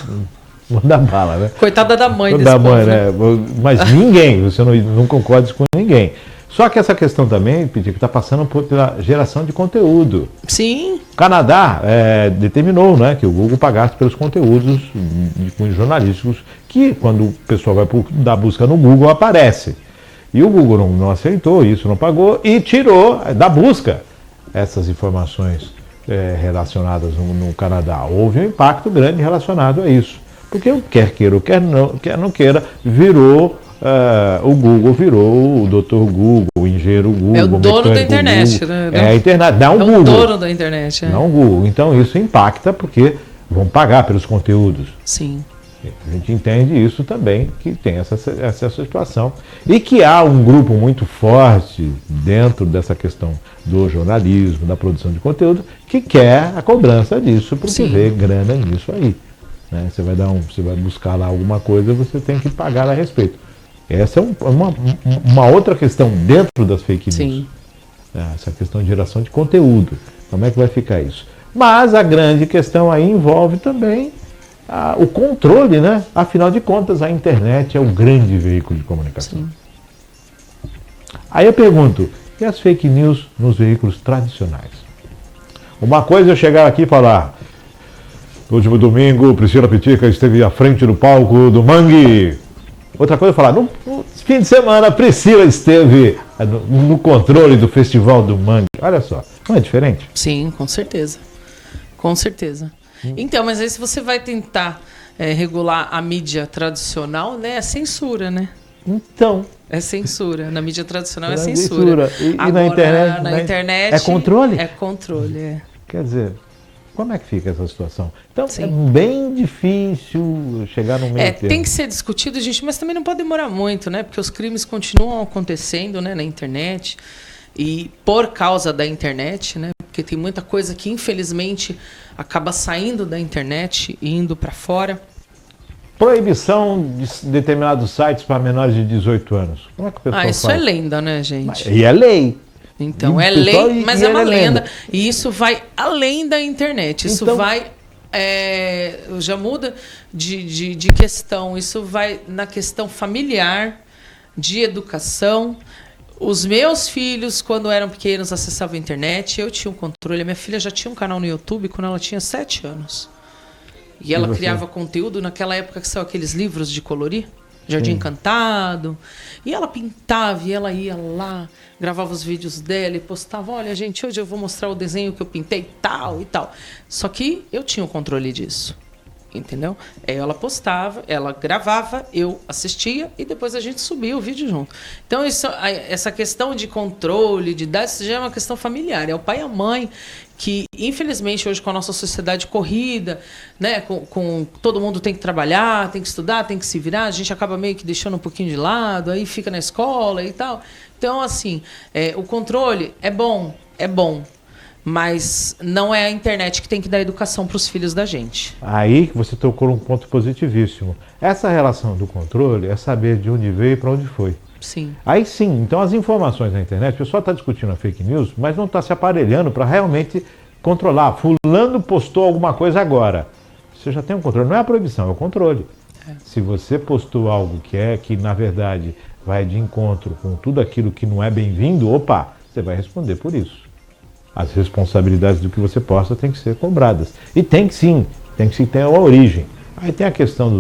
Speaker 3: manda bala, né?
Speaker 4: Coitada da mãe desse
Speaker 3: da
Speaker 4: povo,
Speaker 3: mãe, né? Mas ninguém, você não concorda com ninguém. Só que essa questão também, Piti, que está passando pela geração de conteúdo.
Speaker 4: Sim.
Speaker 3: O Canadá determinou, né, que o Google pagasse pelos conteúdos jornalísticos que, quando o pessoal vai dar busca no Google, aparece. E o Google não aceitou isso, não pagou e tirou da busca essas informações relacionadas no Canadá. Houve um impacto grande relacionado a isso. Porque quer queira ou quer não queira, o Google virou o Dr. Google, o engenheiro Google.
Speaker 4: É o dono da internet,
Speaker 3: Google,
Speaker 4: né?
Speaker 3: É a internet, não o Google.
Speaker 4: É o dono da internet.
Speaker 3: Não o Google. Então isso impacta porque vão pagar pelos conteúdos.
Speaker 4: Sim.
Speaker 3: A gente entende isso também, que tem essa situação. E que há um grupo muito forte dentro dessa questão do jornalismo, da produção de conteúdo, que quer a cobrança disso, porque vê grana nisso aí. Né? Você vai buscar lá alguma coisa, você tem que pagar a respeito. Essa é uma outra questão dentro das fake news.
Speaker 4: Sim.
Speaker 3: Essa questão de geração de conteúdo. Como é que vai ficar isso? Mas a grande questão aí envolve também o controle, né? Afinal de contas, a internet é o grande veículo de comunicação.
Speaker 4: Sim.
Speaker 3: Aí eu pergunto, e as fake news nos veículos tradicionais? Uma coisa é eu chegar aqui e falar: no último domingo, Priscila Pitica esteve à frente do palco do Mangue. Outra coisa é falar: no fim de semana, a Priscila esteve no controle do Festival do Mangue. Olha só, não é diferente?
Speaker 4: Sim, com certeza. Com certeza. Então, mas aí se você vai tentar regular a mídia tradicional, né, é censura, né?
Speaker 3: Então.
Speaker 4: É censura. Na mídia tradicional é
Speaker 3: É
Speaker 4: censura.
Speaker 3: E
Speaker 4: Agora,
Speaker 3: na internet?
Speaker 4: Na internet
Speaker 3: é controle?
Speaker 4: É controle, é.
Speaker 3: Quer dizer, como é que fica essa situação? Então,
Speaker 4: Sim.
Speaker 3: é bem difícil chegar no meio termo.
Speaker 4: Tem que ser discutido, gente, mas também não pode demorar muito, né? Porque os crimes continuam acontecendo, né, na internet. E por causa da internet, né? Porque tem muita coisa que, infelizmente, acaba saindo da internet e indo para fora.
Speaker 3: Proibição de determinados sites para menores de 18 anos. Como é que o pessoal
Speaker 4: Isso
Speaker 3: faz?
Speaker 4: é lenda, né, gente?
Speaker 3: E é lei.
Speaker 4: Então,
Speaker 3: E
Speaker 4: é
Speaker 3: o pessoal-
Speaker 4: lei, mas
Speaker 3: e
Speaker 4: é uma
Speaker 3: ela é
Speaker 4: lenda.
Speaker 3: lenda.
Speaker 4: E isso vai além da internet. Isso
Speaker 3: Então-
Speaker 4: vai... já muda de questão. Isso vai na questão familiar, de educação. Os meus filhos, quando eram pequenos, acessavam a internet. Eu tinha um controle. A minha filha já tinha um canal no YouTube quando ela tinha 7 anos. E ela
Speaker 3: você?
Speaker 4: criava conteúdo naquela época que saiu aqueles livros de colorir. Jardim Encantado. E ela pintava e ela ia lá, gravava os vídeos dela e postava: olha, gente, hoje eu vou mostrar o desenho que eu pintei, tal e tal. Só que eu tinha o controle disso. Entendeu? Ela postava, ela gravava, eu assistia e depois a gente subia o vídeo junto. Então, essa questão de controle, de dar, isso já é uma questão familiar. É o pai e a mãe que, infelizmente, hoje com a nossa sociedade corrida, né, com todo mundo tem que trabalhar, tem que estudar, tem que se virar, a gente acaba meio que deixando um pouquinho de lado, aí fica na escola e tal. Então, assim, o controle é bom, mas não é a internet que tem que dar educação para os filhos da gente.
Speaker 3: Aí que você tocou num ponto positivíssimo. Essa relação do controle é saber de onde veio e para onde foi.
Speaker 4: Sim.
Speaker 3: Aí sim, então as informações na internet, o pessoal está discutindo a fake news, mas não está se aparelhando para realmente controlar. Fulano postou alguma coisa agora. Você já tem um controle, não é a proibição, é o controle. Se você postou algo que na verdade vai de encontro com tudo aquilo que não é bem-vindo, opa, você vai responder por isso. As responsabilidades do que você posta têm que ser cobradas. E tem que ter uma origem. Aí tem a questão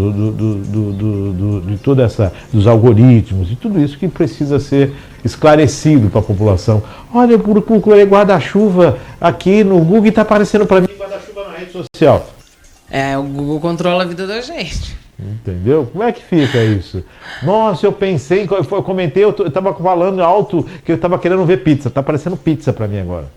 Speaker 3: de toda essa, dos algoritmos e tudo isso que precisa ser esclarecido para a população. Olha, eu procurei guarda-chuva aqui no Google e está aparecendo para mim guarda-chuva na rede social.
Speaker 4: O Google controla a vida da gente.
Speaker 3: Entendeu? Como é que fica isso? Nossa, eu pensei, eu comentei, eu estava falando alto que eu estava querendo ver pizza. Está aparecendo pizza para mim agora.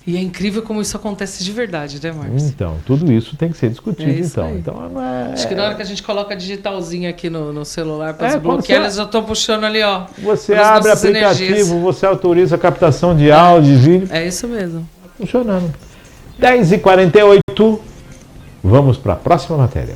Speaker 4: E é incrível como isso acontece de verdade, né, Marcos?
Speaker 3: Então, tudo isso tem que ser discutido,
Speaker 4: isso aí.
Speaker 3: Então, não é...
Speaker 4: Acho que na hora que a gente coloca a digitalzinha aqui no celular para
Speaker 3: quando
Speaker 4: desbloquear,
Speaker 3: você-
Speaker 4: eles já estão puxando ali, ó.
Speaker 3: Você
Speaker 4: pelas
Speaker 3: abre
Speaker 4: nossas
Speaker 3: aplicativo,
Speaker 4: energias.
Speaker 3: você autoriza a captação de áudio, de vídeo,
Speaker 4: É isso mesmo.
Speaker 3: funcionando. 10h48, vamos para a próxima matéria.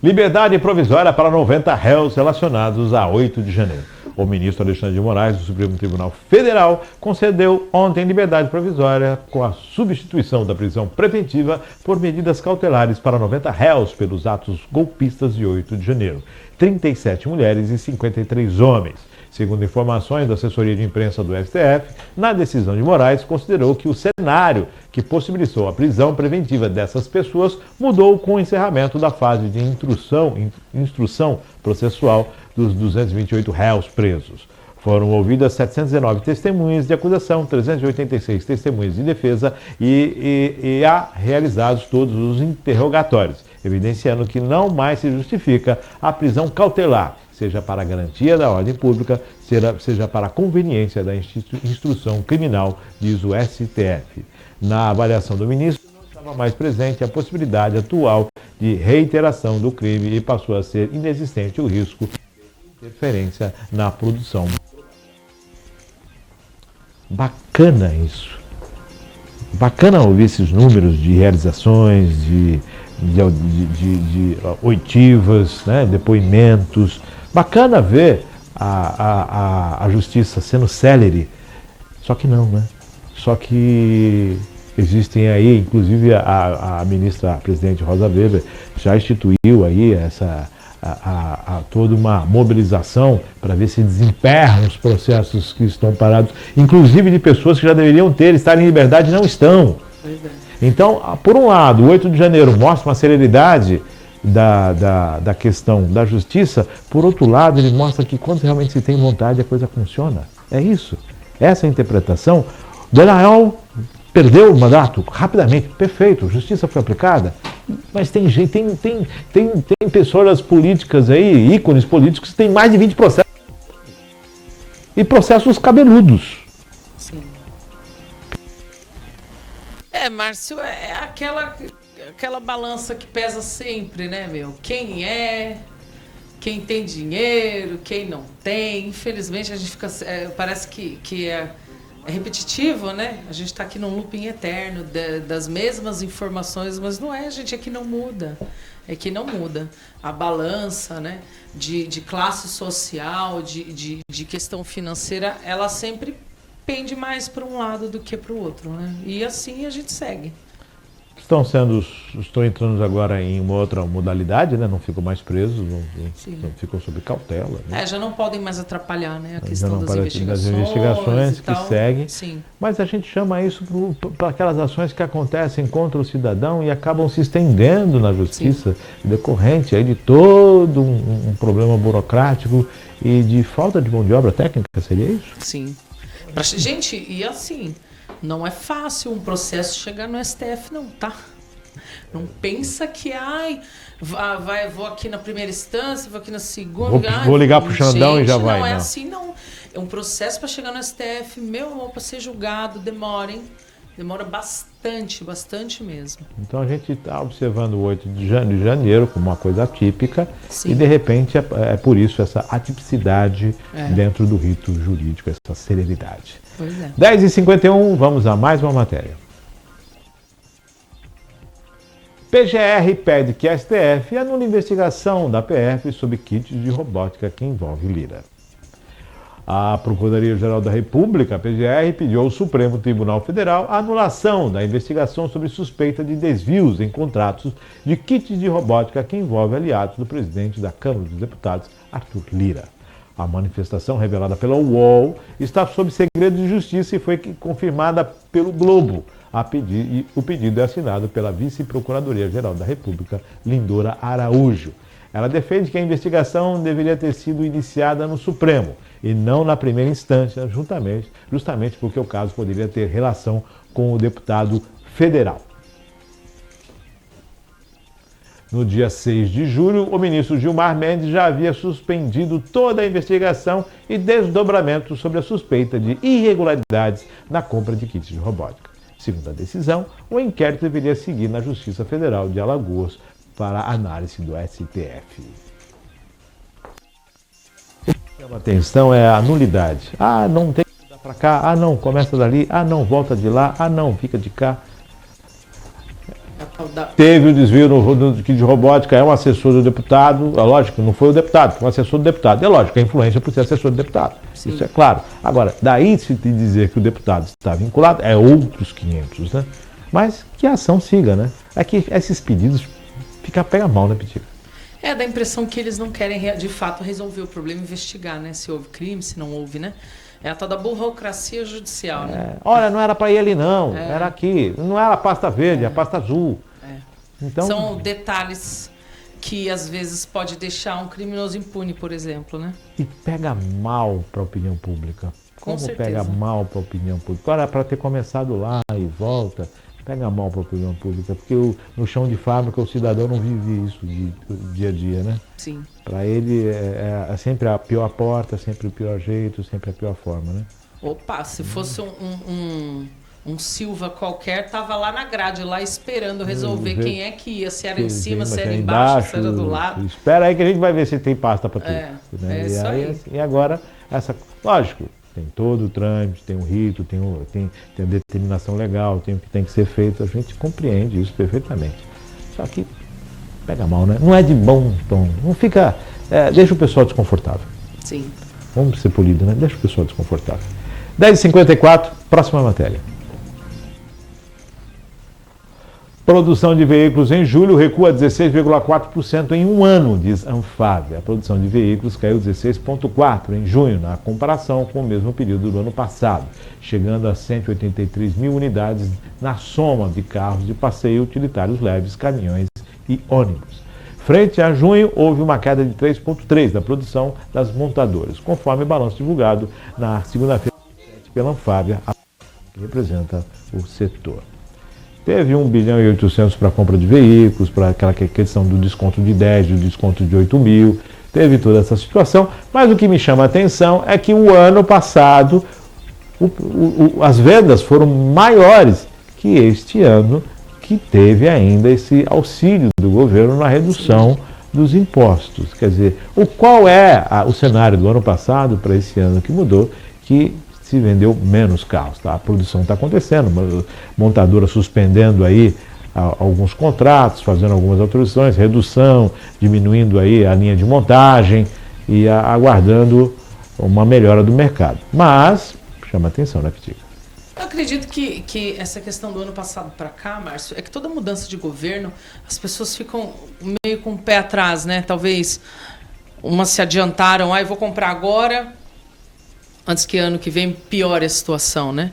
Speaker 3: Liberdade provisória para 90 réus relacionados a 8 de janeiro. O ministro Alexandre de Moraes, do Supremo Tribunal Federal, concedeu ontem liberdade provisória com a substituição da prisão preventiva por medidas cautelares para 90 réus pelos atos golpistas de 8 de janeiro, 37 mulheres e 53 homens. Segundo informações da assessoria de imprensa do STF, na decisão de Moraes, considerou que o cenário que possibilitou a prisão preventiva dessas pessoas mudou com o encerramento da fase de instrução processual dos 228 réus presos. Foram ouvidas 719 testemunhas de acusação, 386 testemunhas de defesa e há realizados todos os interrogatórios, evidenciando que não mais se justifica a prisão cautelar, seja para a garantia da ordem pública, seja para a conveniência da instrução criminal, diz o STF. Na avaliação do ministro, não estava mais presente a possibilidade atual de reiteração do crime e passou a ser inexistente o risco de interferência na produção. Bacana isso. Bacana ouvir esses números de realizações, de oitivas, né, depoimentos. Bacana ver a justiça sendo célere, só que não, né? Só que existem aí, inclusive a ministra, a presidente Rosa Weber, já instituiu aí toda uma mobilização para ver se desemperram os processos que estão parados, inclusive de pessoas que já deveriam estar em liberdade e não estão. Então, por um lado, o 8 de janeiro mostra uma celeridade da questão da justiça, por outro lado, ele mostra que quando realmente se tem vontade, a coisa funciona. É isso. Essa interpretação. Delael perdeu o mandato rapidamente, perfeito, justiça foi aplicada, mas tem pessoas políticas aí, ícones políticos, que têm mais de 20 processos. E processos cabeludos.
Speaker 4: Sim. Márcio, é aquela balança que pesa sempre, né, meu? Quem tem dinheiro, quem não tem. Infelizmente, a gente fica... parece que é repetitivo, né? A gente está aqui num looping eterno das mesmas informações, mas não é, gente, é que não muda. É que não muda. A balança, né, de classe social, de questão financeira, ela sempre pende mais para um lado do que para o outro, né? E assim a gente segue.
Speaker 3: Estão entrando agora em uma outra modalidade, né? Não ficam mais presos, não ficam sob cautela. Né?
Speaker 4: Já não podem mais atrapalhar, né? A questão das
Speaker 3: investigações que seguem.
Speaker 4: Sim.
Speaker 3: Mas a gente chama isso para aquelas ações que acontecem contra o cidadão e acabam se estendendo na justiça, decorrente aí de todo um problema burocrático e de falta de mão de obra técnica, seria isso?
Speaker 4: Sim. Gente, e assim... Não é fácil um processo chegar no STF, não, tá? Não pensa que, vou aqui na primeira instância, vou aqui na segunda...
Speaker 3: Vou ligar pro Xandão e já vai.
Speaker 4: Não é assim, não. É um processo para chegar no STF, meu amor, para ser julgado, demora, hein? Demora bastante, bastante mesmo.
Speaker 3: Então a gente está observando o 8 de janeiro como uma coisa atípica.
Speaker 4: Sim.
Speaker 3: E de repente é por isso essa atipicidade dentro do rito jurídico, essa celeridade.
Speaker 4: Pois é.
Speaker 3: 10h51, vamos a mais uma matéria. PGR pede que a STF anule a investigação da PF sobre kits de robótica que envolve Lira. A Procuradoria-Geral da República, a PGR, pediu ao Supremo Tribunal Federal a anulação da investigação sobre suspeita de desvios em contratos de kits de robótica que envolve aliados do presidente da Câmara dos Deputados, Arthur Lira. A manifestação revelada pela UOL está sob segredo de justiça e foi confirmada pelo Globo. O pedido é assinado pela Vice-Procuradoria-Geral da República, Lindora Araújo. Ela defende que a investigação deveria ter sido iniciada no Supremo e não na primeira instância, justamente porque o caso poderia ter relação com o deputado federal. No dia 6 de julho, o ministro Gilmar Mendes já havia suspendido toda a investigação e desdobramento sobre a suspeita de irregularidades na compra de kits de robótica. Segundo a decisão, o inquérito deveria seguir na Justiça Federal de Alagoas para análise do STF. O que chama atenção é a nulidade. Não tem que dar para cá. Não, começa dali. Não, volta de lá. Não, fica de cá.
Speaker 4: A tal
Speaker 3: Teve o desvio no kit de robótica, é um assessor do deputado. É lógico, não foi o deputado, foi um assessor do deputado. É lógico, a influência por ser assessor do deputado.
Speaker 4: Sim.
Speaker 3: Isso é claro. Agora, daí se te dizer que o deputado está vinculado, é outros 500, né? Mas que a ação siga, né? É que esses pedidos pega mal, né, Pitica?
Speaker 4: Dá a impressão que eles não querem, de fato, resolver o problema, investigar, né? Se houve crime, se não houve, né? É a tal da burocracia judicial, né?
Speaker 3: Olha, não era para ir ali, não. Era aqui. Não era a pasta verde, é a pasta azul. Então,
Speaker 4: são detalhes que, às vezes, pode deixar um criminoso impune, por exemplo, né?
Speaker 3: E pega mal para a opinião pública.
Speaker 4: Com
Speaker 3: Como
Speaker 4: certeza.
Speaker 3: pega mal para a opinião pública? Olha, para ter começado lá e volta, pega mal para a opinião pública, porque no chão de fábrica o cidadão não vive isso dia a dia, né?
Speaker 4: Sim.
Speaker 3: Para ele é sempre a pior porta, sempre o pior jeito, sempre a pior forma, né?
Speaker 4: Opa, se fosse um Silva qualquer, tava lá na grade, lá esperando resolver quem é que ia, se era em cima, se era embaixo, se era do lado.
Speaker 3: Espera aí que a gente vai ver se tem pasta para tudo.
Speaker 4: É isso aí.
Speaker 3: E agora, lógico, tem todo o trâmite, tem o rito, tem a determinação legal, tem o que tem que ser feito, a gente compreende isso perfeitamente. Só que pega mal, né? Não é de bom tom, não fica, deixa o pessoal desconfortável.
Speaker 4: Sim.
Speaker 3: Vamos ser polido, né? Deixa o pessoal desconfortável. 10h54, próxima matéria. Produção de veículos em julho recua 16,4% em um ano, diz Anfávia. A produção de veículos caiu 16,4% em junho, na comparação com o mesmo período do ano passado, chegando a 183 mil unidades na soma de carros de passeio, utilitários leves, caminhões e ônibus. Frente a junho, houve uma queda de 3,3% da produção das montadoras, conforme o balanço divulgado na segunda-feira pela Anfávia, que representa o setor. Teve 1 bilhão e 800 para a compra de veículos, para aquela questão do desconto de 10, do desconto de 8 mil, teve toda essa situação, mas o que me chama a atenção é que o ano passado as vendas foram maiores que este ano, que teve ainda esse auxílio do governo na redução dos impostos. Quer dizer, qual é o cenário do ano passado para esse ano que mudou, que se vendeu menos carros, tá? A produção está acontecendo, montadora suspendendo aí alguns contratos, fazendo algumas autorizações, redução, diminuindo aí a linha de montagem e aguardando uma melhora do mercado. Mas chama atenção, né, Pitica?
Speaker 4: Eu acredito que essa questão do ano passado para cá, Márcio, é que toda mudança de governo, as pessoas ficam meio com o pé atrás, né? Talvez umas se adiantaram, eu vou comprar agora, antes que ano que vem piore a situação, né?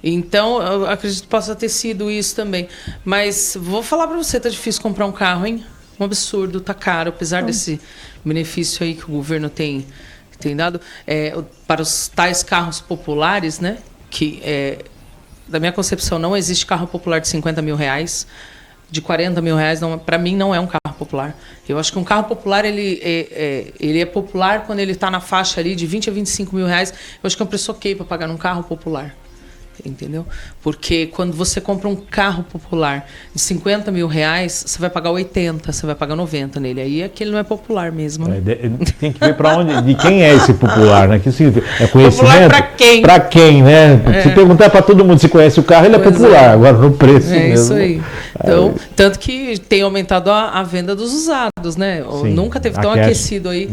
Speaker 4: Então, eu acredito que possa ter sido isso também. Mas vou falar para você, tá difícil comprar um carro, hein? Um absurdo, tá caro, apesar desse benefício aí que o governo tem dado para os tais carros populares, né? Que, da minha concepção, não existe carro popular de 50 mil reais. De 40 mil reais, para mim, não é um carro popular. Eu acho que um carro popular, ele é popular quando ele está na faixa ali de 20 a 25 mil reais. Eu acho que é um preço ok para pagar num carro popular. Entendeu? Porque quando você compra um carro popular de 50 mil reais, você vai pagar 80, você vai pagar 90 nele. Aí aquele não é popular mesmo. Né?
Speaker 3: Tem que ver para onde, de quem é esse popular, né? Que significa? É conhecimento?
Speaker 4: Popular para quem?
Speaker 3: Para quem, né? Se perguntar para todo mundo se conhece o carro, ele é popular. Agora no preço mesmo.
Speaker 4: Isso aí. Então, tanto que tem aumentado a venda dos usados, né?
Speaker 3: Sim,
Speaker 4: nunca teve tão aquecido aí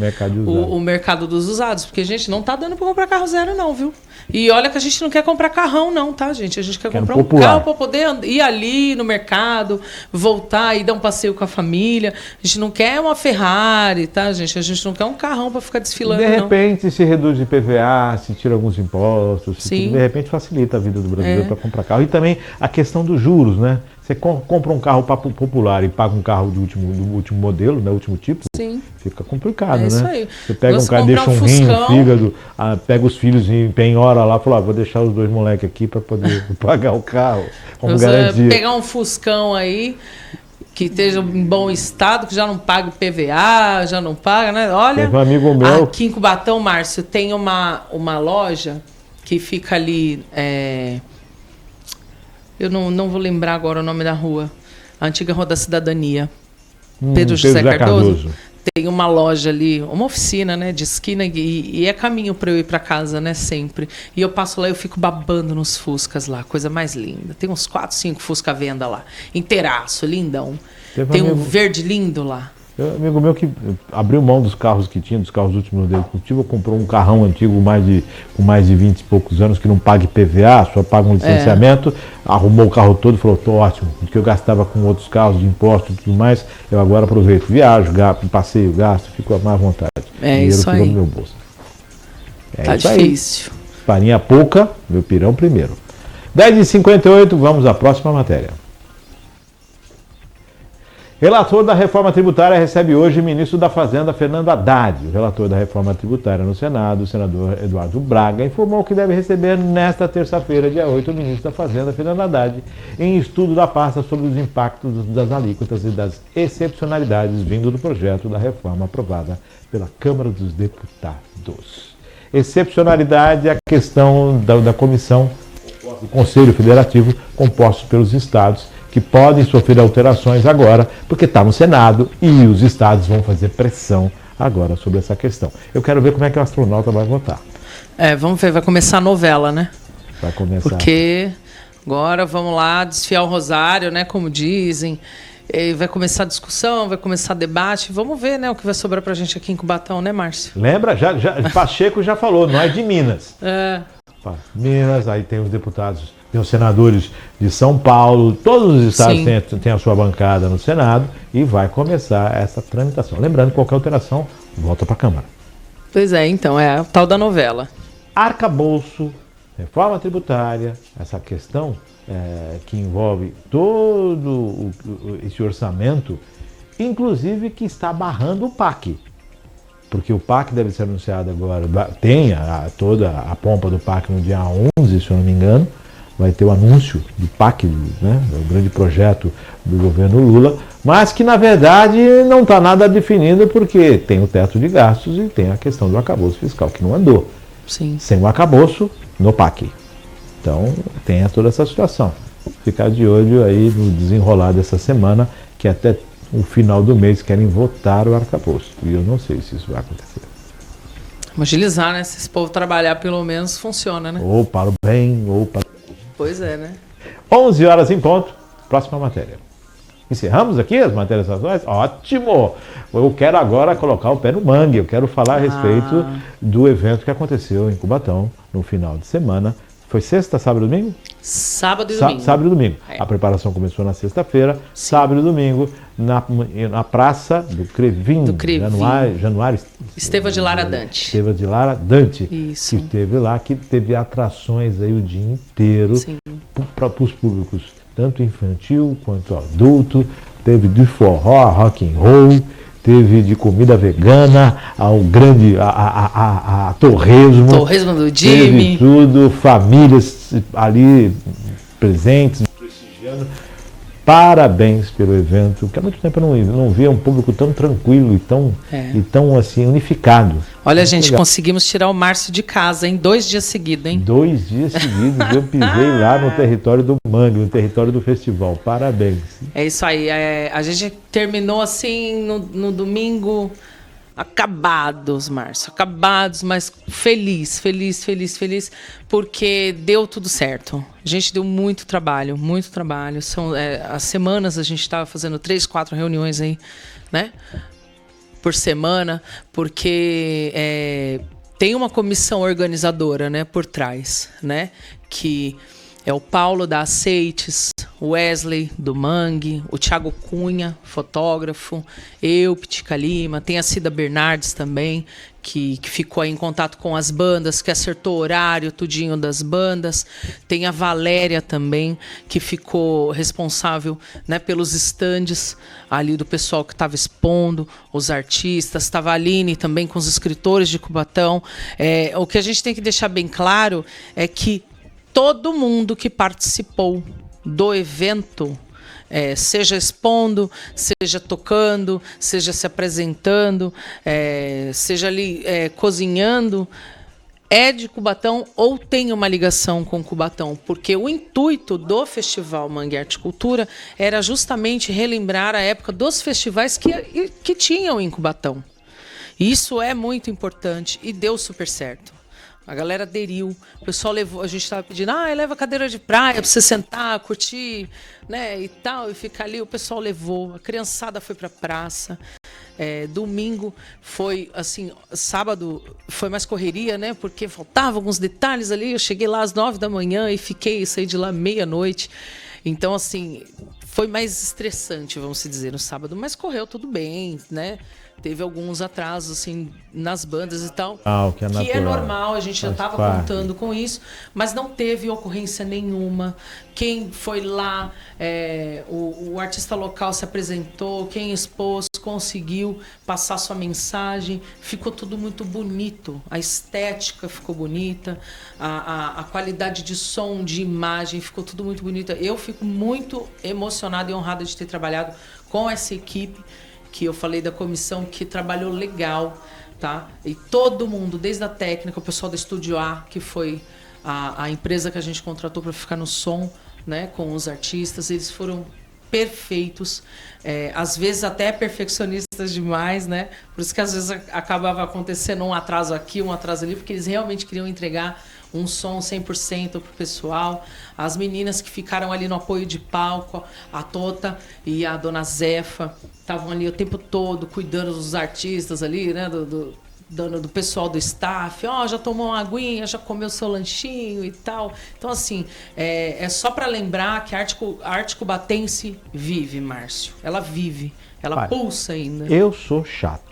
Speaker 4: o mercado dos usados. Porque, gente, não tá dando para comprar carro zero não, viu? E olha que a gente não quer comprar carrão não, tá, gente? A gente quer comprar um carro para poder ir ali no mercado, voltar e dar um passeio com a família. A gente não quer uma Ferrari, tá, gente? A gente não quer um carrão para ficar desfilando,
Speaker 3: de repente, se reduz de IPVA, se tira alguns impostos,
Speaker 4: Sim.
Speaker 3: De repente facilita a vida do brasileiro para comprar carro. E também a questão dos juros, né? Você compra um carro popular e paga um carro do último modelo, né, último tipo,
Speaker 4: Sim.
Speaker 3: Fica complicado, né?
Speaker 4: Isso aí.
Speaker 3: Você pega um carro, deixa um rim, um fígado, pega os filhos e penhora lá, fala, vou deixar os 2 moleques aqui para poder pagar o carro, como garantia.
Speaker 4: Pegar um Fuscão aí, que esteja em bom estado, que já não paga PVA, já não paga, né? Olha,
Speaker 3: teve um amigo meu
Speaker 4: aqui em Cubatão, Márcio, tem uma loja que fica ali... Eu não vou lembrar agora o nome da rua. A antiga Rua da Cidadania. Pedro José Cardoso. tem uma loja ali, uma oficina, né, de esquina, e é caminho para eu ir para casa, né, sempre. E eu passo lá e eu fico babando nos Fuscas lá, coisa mais linda. Tem uns 4, 5 Fusca à venda lá, inteiraço, lindão. Tem um verde lindo lá.
Speaker 3: Um amigo meu que abriu mão dos carros que tinha, dos carros últimos dele cultivo, comprou um carrão antigo com mais de 20 e poucos anos, que não paga IPVA, só paga um licenciamento, arrumou o carro todo e falou, tô ótimo, porque eu gastava com outros carros de imposto e tudo mais, eu agora aproveito, viajo, passeio, gasto, fico à má vontade.
Speaker 4: Isso aí.
Speaker 3: No meu bolso.
Speaker 4: Tá difícil.
Speaker 3: Farinha pouca, meu pirão primeiro. 10h58, vamos à próxima matéria. Relator da reforma tributária recebe hoje o ministro da Fazenda, Fernando Haddad. O relator da reforma tributária no Senado, o senador Eduardo Braga, informou que deve receber nesta terça-feira, dia 8, o ministro da Fazenda, Fernando Haddad, em estudo da pasta sobre os impactos das alíquotas e das excepcionalidades vindo do projeto da reforma aprovada pela Câmara dos Deputados. Excepcionalidade é a questão da comissão do Conselho Federativo, composto pelos estados, que podem sofrer alterações agora, porque está no Senado e os estados vão fazer pressão agora sobre essa questão. Eu quero ver como é que o astronauta vai votar.
Speaker 4: Vamos ver, vai começar a novela, né?
Speaker 3: Vai começar.
Speaker 4: Porque agora vamos lá desfiar o rosário, né? Como dizem. E vai começar a discussão, vai começar debate. Vamos ver, né, o que vai sobrar pra gente aqui em Cubatão, né, Márcio?
Speaker 3: Lembra? Pacheco já falou, não é de Minas. Minas, aí tem os deputados, tem os senadores de São Paulo, todos os estados têm a sua bancada no Senado e vai começar essa tramitação. Lembrando que qualquer alteração volta para a Câmara.
Speaker 4: Pois é, então, é o tal da novela.
Speaker 3: Arcabouço, reforma tributária, essa questão que envolve todo esse orçamento, inclusive que está barrando o PAC. Porque o PAC deve ser anunciado agora, tem toda a pompa do PAC no dia 11, se eu não me engano, vai ter o anúncio do PAC, né, o grande projeto do governo Lula, mas que na verdade não está nada definido porque tem o teto de gastos e tem a questão do arcabouço fiscal, que não andou.
Speaker 4: Sim.
Speaker 3: Sem o arcabouço, no PAC. Então tem toda essa situação. Ficar de olho aí no desenrolar dessa semana, que até o final do mês querem votar o arcabouço. E eu não sei se isso vai acontecer.
Speaker 4: Vamos agilizar, né? Se esse povo trabalhar, pelo menos funciona, né?
Speaker 3: Ou para o bem, ou para...
Speaker 4: Pois é, né?
Speaker 3: 11 horas em ponto. Próxima matéria. Encerramos aqui as matérias atuais? Ótimo! Eu quero agora colocar o pé no mangue. Eu quero falar a respeito do evento que aconteceu em Cubatão no final de semana. Foi sexta, sábado e domingo?
Speaker 4: Sábado e domingo.
Speaker 3: Sábado e domingo. A preparação começou na sexta-feira, sábado e domingo, na praça do Crevin. Januário
Speaker 4: Esteva de Lara Dante.
Speaker 3: Esteva de Lara Dante.
Speaker 4: Isso.
Speaker 3: Que esteve lá, que teve atrações aí o dia inteiro para os públicos, tanto infantil quanto adulto. Teve de forró, rock and roll, teve de comida vegana, ao grande a torresmo.
Speaker 4: Torresmo do Jimmy.
Speaker 3: Teve tudo, famílias ali presentes, prestigiando. Parabéns pelo evento, porque há muito tempo eu não via um público tão tranquilo e tão assim, unificado.
Speaker 4: Olha, gente, conseguimos tirar o Márcio de casa em 2 dias seguidos, hein?
Speaker 3: 2 dias seguidos, eu pisei lá no território do Mangue, no território do festival. Parabéns.
Speaker 4: É isso aí. A gente terminou assim no domingo, acabados, Márcio. Acabados, mas feliz, porque deu tudo certo. A gente deu muito trabalho, muito trabalho. As semanas a gente estava fazendo 3, 4 reuniões aí, né? Por semana, porque tem uma comissão organizadora, né, por trás, né, que é o Paulo da Aceites, o Wesley do Mangue, o Thiago Cunha, fotógrafo, eu, Pitica Lima, tem a Cida Bernardes também, que ficou aí em contato com as bandas, que acertou o horário, tudinho das bandas. Tem a Valéria também, que ficou responsável, né, pelos estandes ali do pessoal que estava expondo, os artistas. Estava a Aline também com os escritores de Cubatão. O que a gente tem que deixar bem claro é que todo mundo que participou do evento, seja expondo, seja tocando, seja se apresentando, seja ali cozinhando, é de Cubatão ou tem uma ligação com Cubatão, porque o intuito do Festival Mangue Arte Cultura era justamente relembrar a época dos festivais que tinham em Cubatão. Isso é muito importante e deu super certo. A galera aderiu, o pessoal levou, a gente estava pedindo, leva cadeira de praia para você sentar, curtir, né, e tal, e ficar ali. O pessoal levou, a criançada foi para a praça. Domingo foi assim, sábado foi mais correria, né? Porque faltavam alguns detalhes ali. Eu cheguei lá às 9 da manhã e saí de lá meia-noite. Então, assim, foi mais estressante, vamos dizer, no sábado, mas correu tudo bem, né? Teve alguns atrasos, assim, nas bandas e tal.
Speaker 3: Que
Speaker 4: é normal, a gente já estava contando com isso, mas não teve ocorrência nenhuma. Quem foi lá, o artista local se apresentou, quem expôs, conseguiu passar sua mensagem, ficou tudo muito bonito. A estética ficou bonita, a qualidade de som, de imagem, ficou tudo muito bonito. Eu fico muito emocionada e honrada de ter trabalhado com essa equipe, que eu falei da comissão, que trabalhou legal, tá? E todo mundo, desde a técnica, o pessoal do Estúdio A, que foi a empresa que a gente contratou para ficar no som, né, com os artistas, eles foram perfeitos, às vezes até perfeccionistas demais, né? Por isso que às vezes acabava acontecendo um atraso aqui, um atraso ali, porque eles realmente queriam entregar um som 100% pro pessoal. As meninas que ficaram ali no apoio de palco, a Tota e a Dona Zefa, estavam ali o tempo todo cuidando dos artistas ali, né? Do pessoal do staff, já tomou uma aguinha, já comeu seu lanchinho e tal. Então, assim, é só para lembrar que a arte cubatense vive, Márcio. Ela vive, ela pulsa ainda.
Speaker 3: Eu sou chato.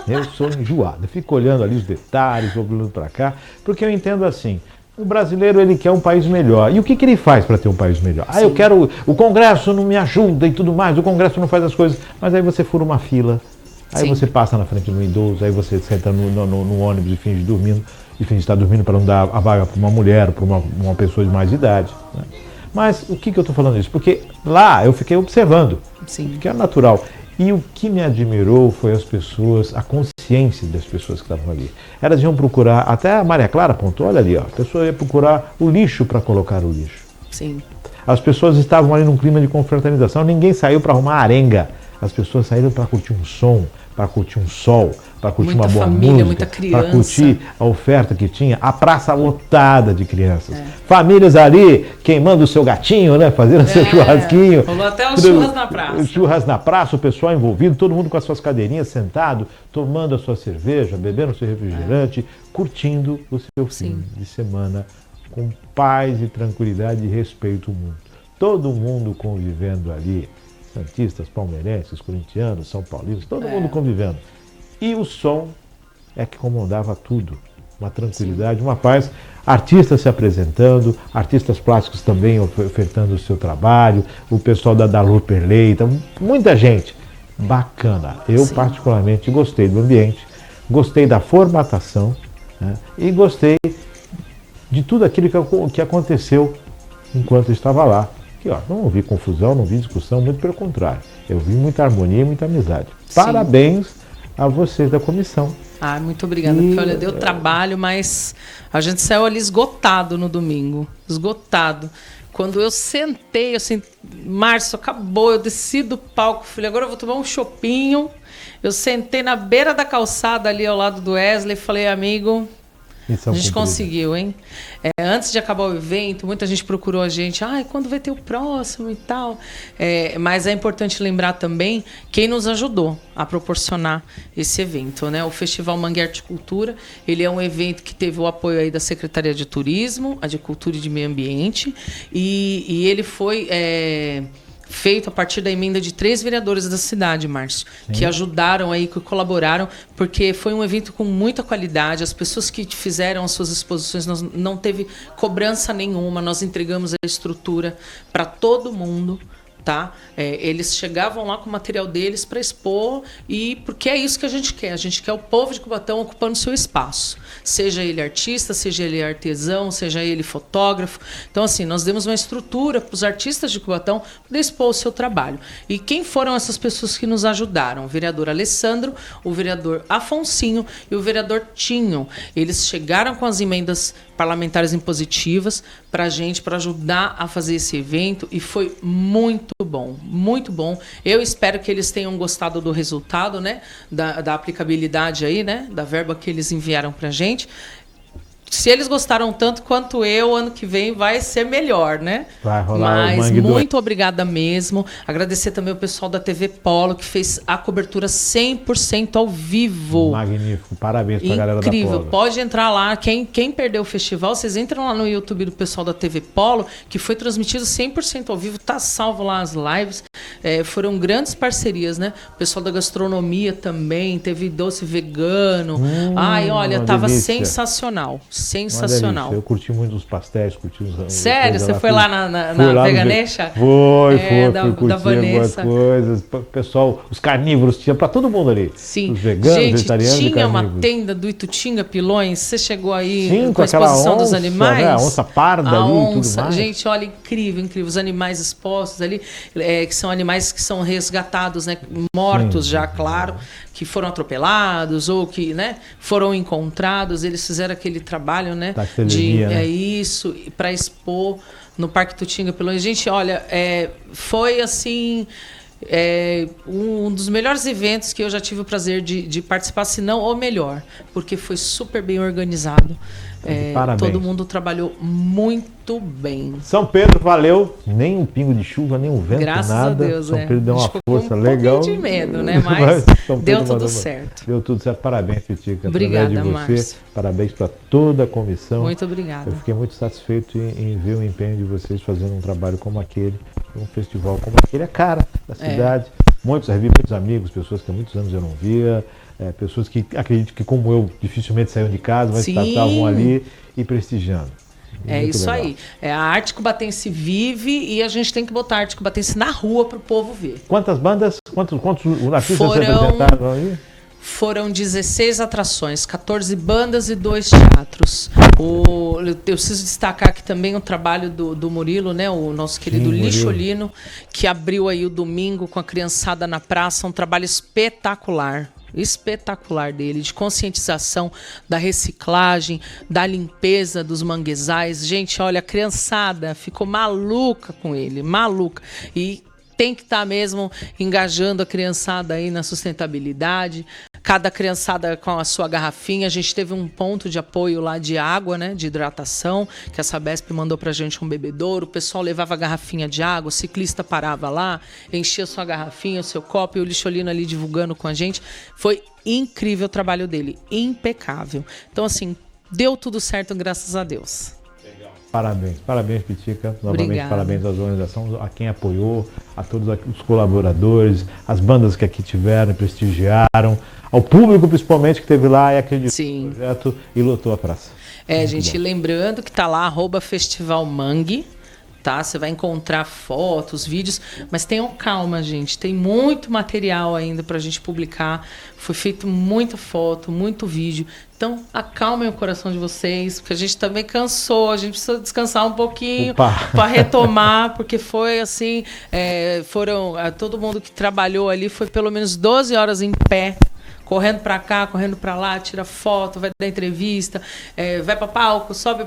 Speaker 3: Eu sou enjoado. Eu fico olhando ali os detalhes, olhando para cá, porque eu entendo assim, o brasileiro ele quer um país melhor. E o que ele faz para ter um país melhor?
Speaker 4: Sim.
Speaker 3: Eu quero... O Congresso não me ajuda e tudo mais, o Congresso não faz as coisas. Mas aí você fura uma fila. Aí você passa na frente do idoso, aí você senta no ônibus e finge estar dormindo para não dar a vaga para uma mulher ou para uma pessoa de mais idade. Né? Mas o que eu estou falando isso? Porque lá eu fiquei observando, que era natural. E o que me admirou foi as pessoas, a consciência das pessoas que estavam ali. Elas iam procurar, até a Maria Clara apontou, olha ali, a pessoa ia procurar o lixo para colocar o lixo.
Speaker 4: Sim.
Speaker 3: As pessoas estavam ali num clima de confraternização, ninguém saiu para arrumar arenga. As pessoas saíram para curtir um som, para curtir um sol, para curtir
Speaker 4: muita
Speaker 3: uma boa
Speaker 4: família,
Speaker 3: música,
Speaker 4: para
Speaker 3: curtir a oferta que tinha, a praça lotada de crianças. Famílias ali queimando o seu gatinho, né, fazendo seu churrasquinho.
Speaker 4: Rolou até os churras na praça.
Speaker 3: Churras na praça, o pessoal envolvido, todo mundo com as suas cadeirinhas sentado, tomando a sua cerveja, bebendo o seu refrigerante, curtindo o seu fim de semana com paz e tranquilidade e respeito ao mundo. Todo mundo convivendo ali. Santistas, palmeirenses, corintianos, são paulinos, todo mundo convivendo. E o som é que comandava tudo. Uma tranquilidade, uma paz. Artistas se apresentando, artistas plásticos também ofertando o seu trabalho, o pessoal da Luperley, então, muita gente. Bacana. Eu particularmente gostei do ambiente, gostei da formatação, né, e gostei de tudo aquilo que aconteceu enquanto eu estava lá. Que, não vi confusão, não vi discussão, muito pelo contrário. Eu vi muita harmonia e muita amizade. Parabéns a vocês da comissão.
Speaker 4: Muito obrigada, porque olha, deu trabalho, mas a gente saiu ali esgotado no domingo. Esgotado. Quando eu sentei, assim, Márcio, acabou, eu desci do palco, falei, agora eu vou tomar um chopinho. Eu sentei na beira da calçada ali ao lado do Wesley e falei, amigo... A gente conseguiu, hein? Antes de acabar o evento, muita gente procurou a gente. Quando vai ter o próximo e tal? Mas é importante lembrar também quem nos ajudou a proporcionar esse evento, né? O Festival Mangue Arte Cultura, ele é um evento que teve o apoio aí da Secretaria de Turismo, a de Cultura e de Meio Ambiente, e ele foi... feito a partir da emenda de 3 vereadores da cidade, Márcio, que ajudaram aí, que colaboraram, porque foi um evento com muita qualidade. As pessoas que fizeram as suas exposições, não teve cobrança nenhuma, nós entregamos a estrutura para todo mundo, tá? Eles chegavam lá com o material deles para expor, e porque é isso que a gente quer o povo de Cubatão ocupando seu espaço, seja ele artista, seja ele artesão, seja ele fotógrafo. Então, assim, nós demos uma estrutura para os artistas de Cubatão poder expor o seu trabalho. E quem foram essas pessoas que nos ajudaram? O vereador Alessandro, o vereador Afonsinho e o vereador Tinho. Eles chegaram com as emendas parlamentares impositivas para a gente, para ajudar a fazer esse evento, e foi muito bom, muito bom. Eu espero que eles tenham gostado do resultado, né, da aplicabilidade aí, né, da verba que eles enviaram para a gente. Se eles gostaram tanto quanto eu, ano que vem vai ser melhor, né?
Speaker 3: Vai rolar.
Speaker 4: Mas muito obrigada mesmo. Agradecer também o pessoal da TV Polo, que fez a cobertura 100% ao vivo.
Speaker 3: Magnífico. Parabéns pra galera da Polo.
Speaker 4: Incrível. Pode entrar lá. Quem perdeu o festival, vocês entram lá no YouTube do pessoal da TV Polo, que foi transmitido 100% ao vivo. Tá salvo lá as lives. Foram grandes parcerias, né? O pessoal da gastronomia também. Teve doce vegano. Ai, olha, tava sensacional. Sensacional.
Speaker 3: Eu curti muito os pastéis, curti os...
Speaker 4: Sério? Você foi lá na Veganesha?
Speaker 3: Fui
Speaker 4: da Vanessa.
Speaker 3: Algumas coisas. Pessoal, os carnívoros, tinha pra todo mundo ali.
Speaker 4: Sim.
Speaker 3: Os veganos,
Speaker 4: gente,
Speaker 3: vegetarianos e
Speaker 4: tinha
Speaker 3: carnívoros.
Speaker 4: uma tenda do Itutinga Pilões. Você chegou aí
Speaker 3: Sim,
Speaker 4: com a exposição
Speaker 3: onça,
Speaker 4: dos animais?
Speaker 3: Né? A onça parda
Speaker 4: a
Speaker 3: ali
Speaker 4: onça.
Speaker 3: e tudo mais.
Speaker 4: Gente, olha, incrível, incrível. Os animais expostos ali, que são animais que são resgatados, né? Mortos já, claro, que foram atropelados ou que, né, foram encontrados. Eles fizeram aquele trabalho, né?
Speaker 3: Né?
Speaker 4: Isso, para expor no Parque Itutinga Pilões. Gente, olha, foi assim... um dos melhores eventos que eu já tive o prazer de participar, se não o melhor, porque foi super bem organizado. Todo mundo trabalhou muito bem.
Speaker 3: São Pedro, valeu. Nem um pingo de chuva, nem um vento,
Speaker 4: graças
Speaker 3: nada.
Speaker 4: A Deus,
Speaker 3: São Pedro deu uma força legal.
Speaker 4: Um pouquinho de medo, né? Mas deu tudo certo.
Speaker 3: Deu tudo certo. Parabéns, Pitica.
Speaker 4: Obrigada,
Speaker 3: de você.
Speaker 4: Márcio.
Speaker 3: Parabéns para toda a comissão.
Speaker 4: Muito obrigada.
Speaker 3: Eu fiquei muito satisfeito em ver o empenho de vocês fazendo um trabalho como aquele, um festival como aquele, a cara da cidade. Vi muitos amigos, pessoas que há muitos anos eu não via, pessoas que acredito que, como eu, dificilmente saíram de casa, mas estavam ali e prestigiando.
Speaker 4: É isso
Speaker 3: legal.
Speaker 4: aí. A arte cubatense vive e a gente tem que botar a arte cubatense na rua para o povo ver.
Speaker 3: Quantas bandas, quantos artistas se apresentaram aí?
Speaker 4: Foram 16 atrações, 14 bandas e 2 teatros. Eu preciso destacar aqui também o trabalho do Murilo, né? O nosso querido Lixolino, que abriu aí o domingo com a criançada na praça, um trabalho espetacular dele, de conscientização da reciclagem, da limpeza dos manguezais. Gente, olha, a criançada ficou maluca com ele, maluca. E tem que estar mesmo engajando a criançada aí na sustentabilidade. Cada criançada com a sua garrafinha. A gente teve um ponto de apoio lá de água, né, de hidratação, que a Sabesp mandou pra gente um bebedouro. O pessoal levava a garrafinha de água, o ciclista parava lá, enchia sua garrafinha, o seu copo, e o Lixolino ali divulgando com a gente. Foi incrível o trabalho dele, impecável. Então, assim, deu tudo certo, graças a Deus.
Speaker 3: Parabéns, Pitica. Novamente,
Speaker 4: Obrigada.
Speaker 3: Parabéns às organizações, a quem apoiou, a todos os colaboradores, as bandas que aqui tiveram, prestigiaram, ao público principalmente que esteve lá e acreditou no projeto e lotou a praça.
Speaker 4: Gente, lembrando que tá lá, @Festival Mangue. Tá? Você vai encontrar fotos, vídeos, mas tenham calma, gente. Tem muito material ainda para a gente publicar. Foi feito muita foto, muito vídeo. Então, acalmem o coração de vocês, porque a gente também cansou. A gente precisa descansar um pouquinho para retomar, porque foi assim, todo mundo que trabalhou ali foi pelo menos 12 horas em pé, correndo para cá, correndo para lá, tira foto, vai dar entrevista, vai para palco, sobe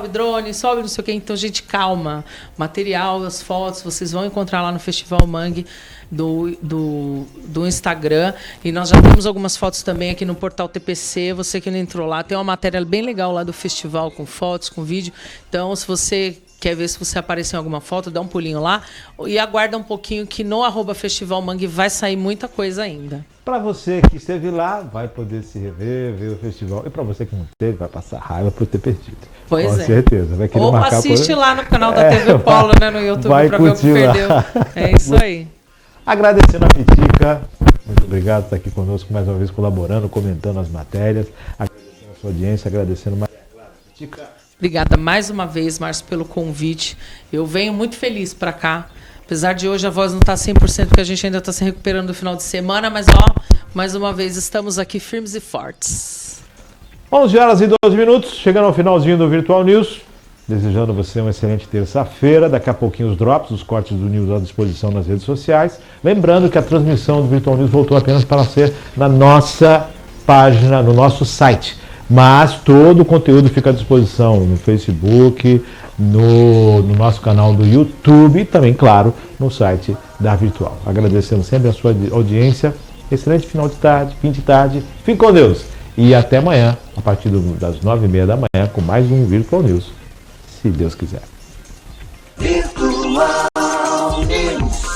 Speaker 4: drone, sobe não sei o quê. Então, gente, calma. Material, as fotos, vocês vão encontrar lá no Festival Mangue do Instagram. E nós já temos algumas fotos também aqui no portal TPC. Você que não entrou lá, tem uma matéria bem legal lá do festival, com fotos, com vídeo. Então, se você quer ver se você apareceu em alguma foto, dá um pulinho lá e aguarda um pouquinho que no @Festival Mangue vai sair muita coisa ainda.
Speaker 3: Para você que esteve lá, vai poder se rever, ver o festival. E para você que não teve, vai passar raiva por ter perdido.
Speaker 4: Pois
Speaker 3: Com certeza. Vai querer
Speaker 4: ou
Speaker 3: marcar
Speaker 4: assiste lá no canal da TV Polo, né, no YouTube, para ver o que perdeu. É isso aí.
Speaker 3: Agradecendo a Pitica. Muito obrigado por estar aqui conosco mais uma vez, colaborando, comentando as matérias. Agradecendo a sua audiência, agradecendo mais. Pitica.
Speaker 4: Obrigada mais uma vez, Márcio, pelo convite. Eu venho muito feliz para cá. Apesar de hoje a voz não estar 100%, porque a gente ainda está se recuperando do final de semana, mas ó, mais uma vez estamos aqui firmes e fortes.
Speaker 3: 11 horas e 12 minutos, chegando ao finalzinho do Virtual News. Desejando você uma excelente terça-feira. Daqui a pouquinho os drops, os cortes do News à disposição nas redes sociais. Lembrando que a transmissão do Virtual News voltou apenas para ser na nossa página, no nosso site. Mas todo o conteúdo fica à disposição no Facebook, no nosso canal do YouTube e também, claro, no site da Virtual. Agradecendo sempre a sua audiência. Excelente final de tarde, fim de tarde. Fique com Deus. E até amanhã, a partir das 9h30 da manhã, com mais um Virtual News, se Deus quiser.
Speaker 2: Virtual News.